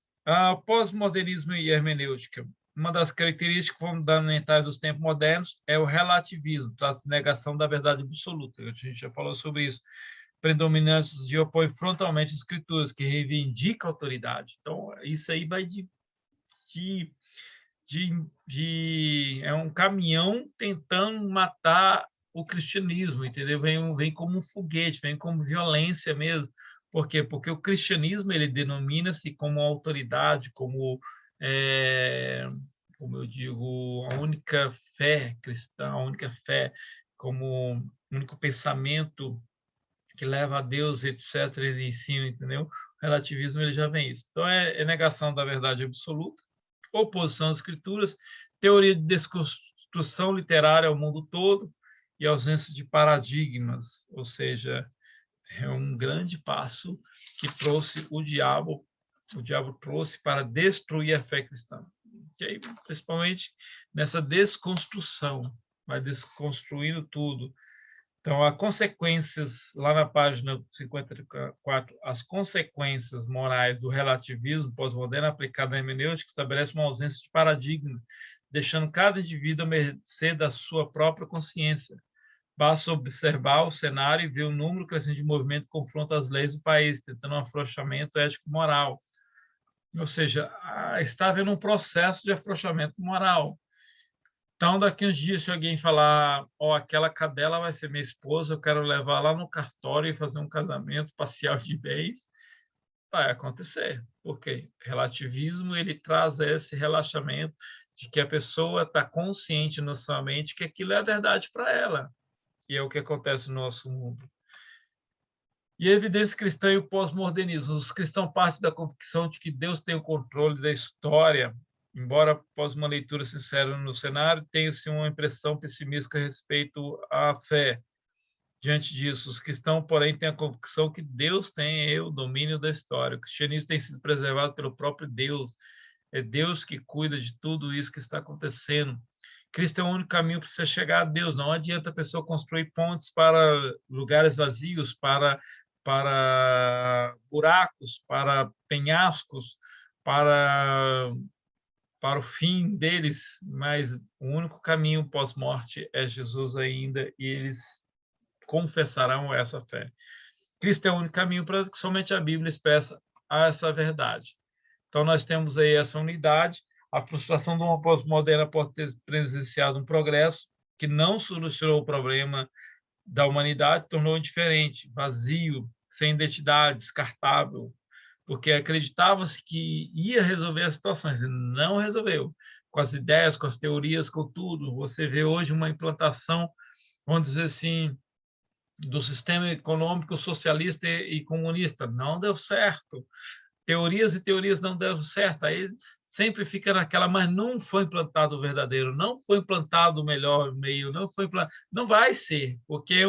A: Pós-modernismo e hermenêutica. Uma das características fundamentais dos tempos modernos é o relativismo, a negação da verdade absoluta. A gente já falou sobre isso. Predominâncias de opõe frontalmente às escrituras, que reivindica a autoridade. Então, isso aí vai de é um caminhão tentando matar o cristianismo, entendeu? Vem como um foguete, vem como violência mesmo. Por quê? Porque o cristianismo ele denomina-se como autoridade, como eu digo, a única fé cristã, a única fé, como único pensamento que leva a Deus, etc. Ele ensina, entendeu? O relativismo ele já vem isso. Então é negação da verdade absoluta, oposição às escrituras, teoria de desconstrução literária ao mundo todo e ausência de paradigmas, ou seja, é um grande passo que trouxe o diabo trouxe para destruir a fé cristã. Okay? Principalmente nessa desconstrução, vai desconstruindo tudo. Então, há consequências, lá na página 54, as consequências morais do relativismo pós-moderno aplicado à hermenêutica estabelece uma ausência de paradigma, deixando cada indivíduo à mercê da sua própria consciência. Basta observar o cenário e ver o número crescente de movimento que confronta as leis do país, tentando um afrouxamento ético-moral. Ou seja, está havendo um processo de afrouxamento moral. Então, daqui uns dias, se alguém falar, aquela cadela vai ser minha esposa, eu quero levar lá no cartório e fazer um casamento parcial de bens, vai acontecer. Porque relativismo, ele traz esse relaxamento de que a pessoa está consciente na sua mente que aquilo é a verdade para ela. E é o que acontece no nosso mundo. E a evidência cristã e o pós-modernismo. Os cristãos partem da convicção de que Deus tem o controle da história. Embora, após uma leitura sincera no cenário, tenha-se uma impressão pessimista a respeito à fé. Diante disso, os cristãos, porém, têm a convicção que Deus tem o domínio da história. O cristianismo tem sido preservado pelo próprio Deus. É Deus que cuida de tudo isso que está acontecendo. Cristo é o único caminho para você chegar a Deus. Não adianta a pessoa construir pontes para lugares vazios, para buracos, para penhascos, para para o fim deles, mas o único caminho pós-morte é Jesus ainda, e eles confessarão essa fé. Cristo é o único caminho para que somente a Bíblia expressa essa verdade. Então, nós temos aí essa unidade. A frustração de uma pós-moderna pode ter presenciado um progresso que não solucionou o problema da humanidade, tornou indiferente, vazio, sem identidade, descartável, porque acreditava-se que ia resolver as situações, e não resolveu. Com as ideias, com as teorias, com tudo. Você vê hoje uma implantação, vamos dizer assim, do sistema econômico socialista e comunista. Não deu certo. Teorias e teorias não deram certo. Aí sempre fica naquela, mas não foi implantado o verdadeiro, não foi implantado o melhor meio, não foi implantado, não vai ser, porque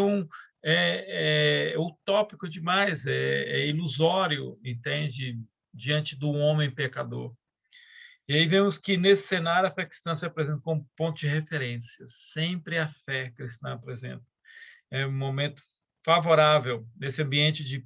A: é utópico demais, é ilusório, entende? Diante do homem pecador. E aí vemos que nesse cenário a fé cristã se apresenta como ponto de referência. Sempre a fé cristã apresenta. É um momento favorável nesse ambiente de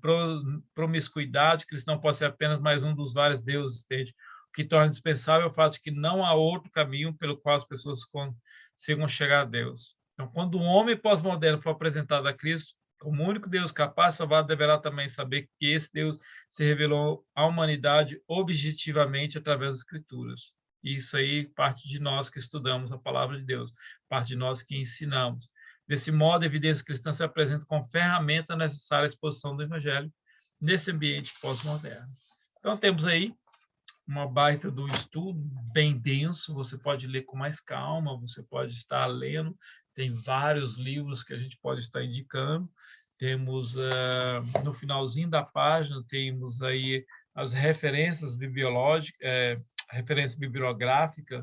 A: promiscuidade. Cristão pode ser apenas mais um dos vários deuses, entende? O que torna indispensável o fato de que não há outro caminho pelo qual as pessoas consigam chegar a Deus. Então, quando um homem pós-moderno for apresentado a Cristo como o único Deus capaz de salvar, deverá também saber que esse Deus se revelou à humanidade objetivamente através das Escrituras. E isso aí parte de nós que estudamos a palavra de Deus, parte de nós que ensinamos. Desse modo, a evidência cristã se apresenta como ferramenta necessária à exposição do Evangelho nesse ambiente pós-moderno. Então, temos aí uma baita do estudo, bem denso, você pode ler com mais calma, você pode estar lendo, tem vários livros que a gente pode estar indicando, temos, no finalzinho da página, temos aí as referências referência bibliográfica,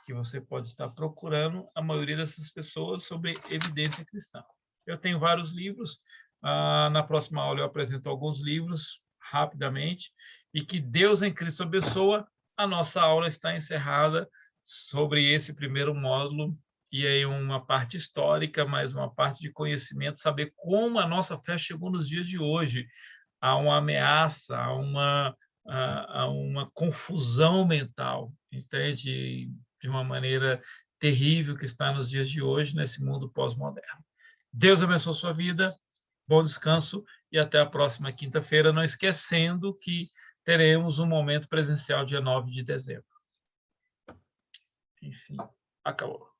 A: que você pode estar procurando a maioria dessas pessoas sobre evidência cristã. Eu tenho vários livros, na próxima aula eu apresento alguns livros rapidamente, e que Deus em Cristo abençoa. A nossa aula está encerrada sobre esse primeiro módulo, e aí uma parte histórica, mais uma parte de conhecimento, saber como a nossa fé chegou nos dias de hoje. Há uma ameaça, há uma confusão mental, entende? De uma maneira terrível que está nos dias de hoje, nesse mundo pós-moderno. Deus abençoe a sua vida, bom descanso e até a próxima quinta-feira, não esquecendo que teremos um momento presencial dia 9 de dezembro. Enfim, acabou.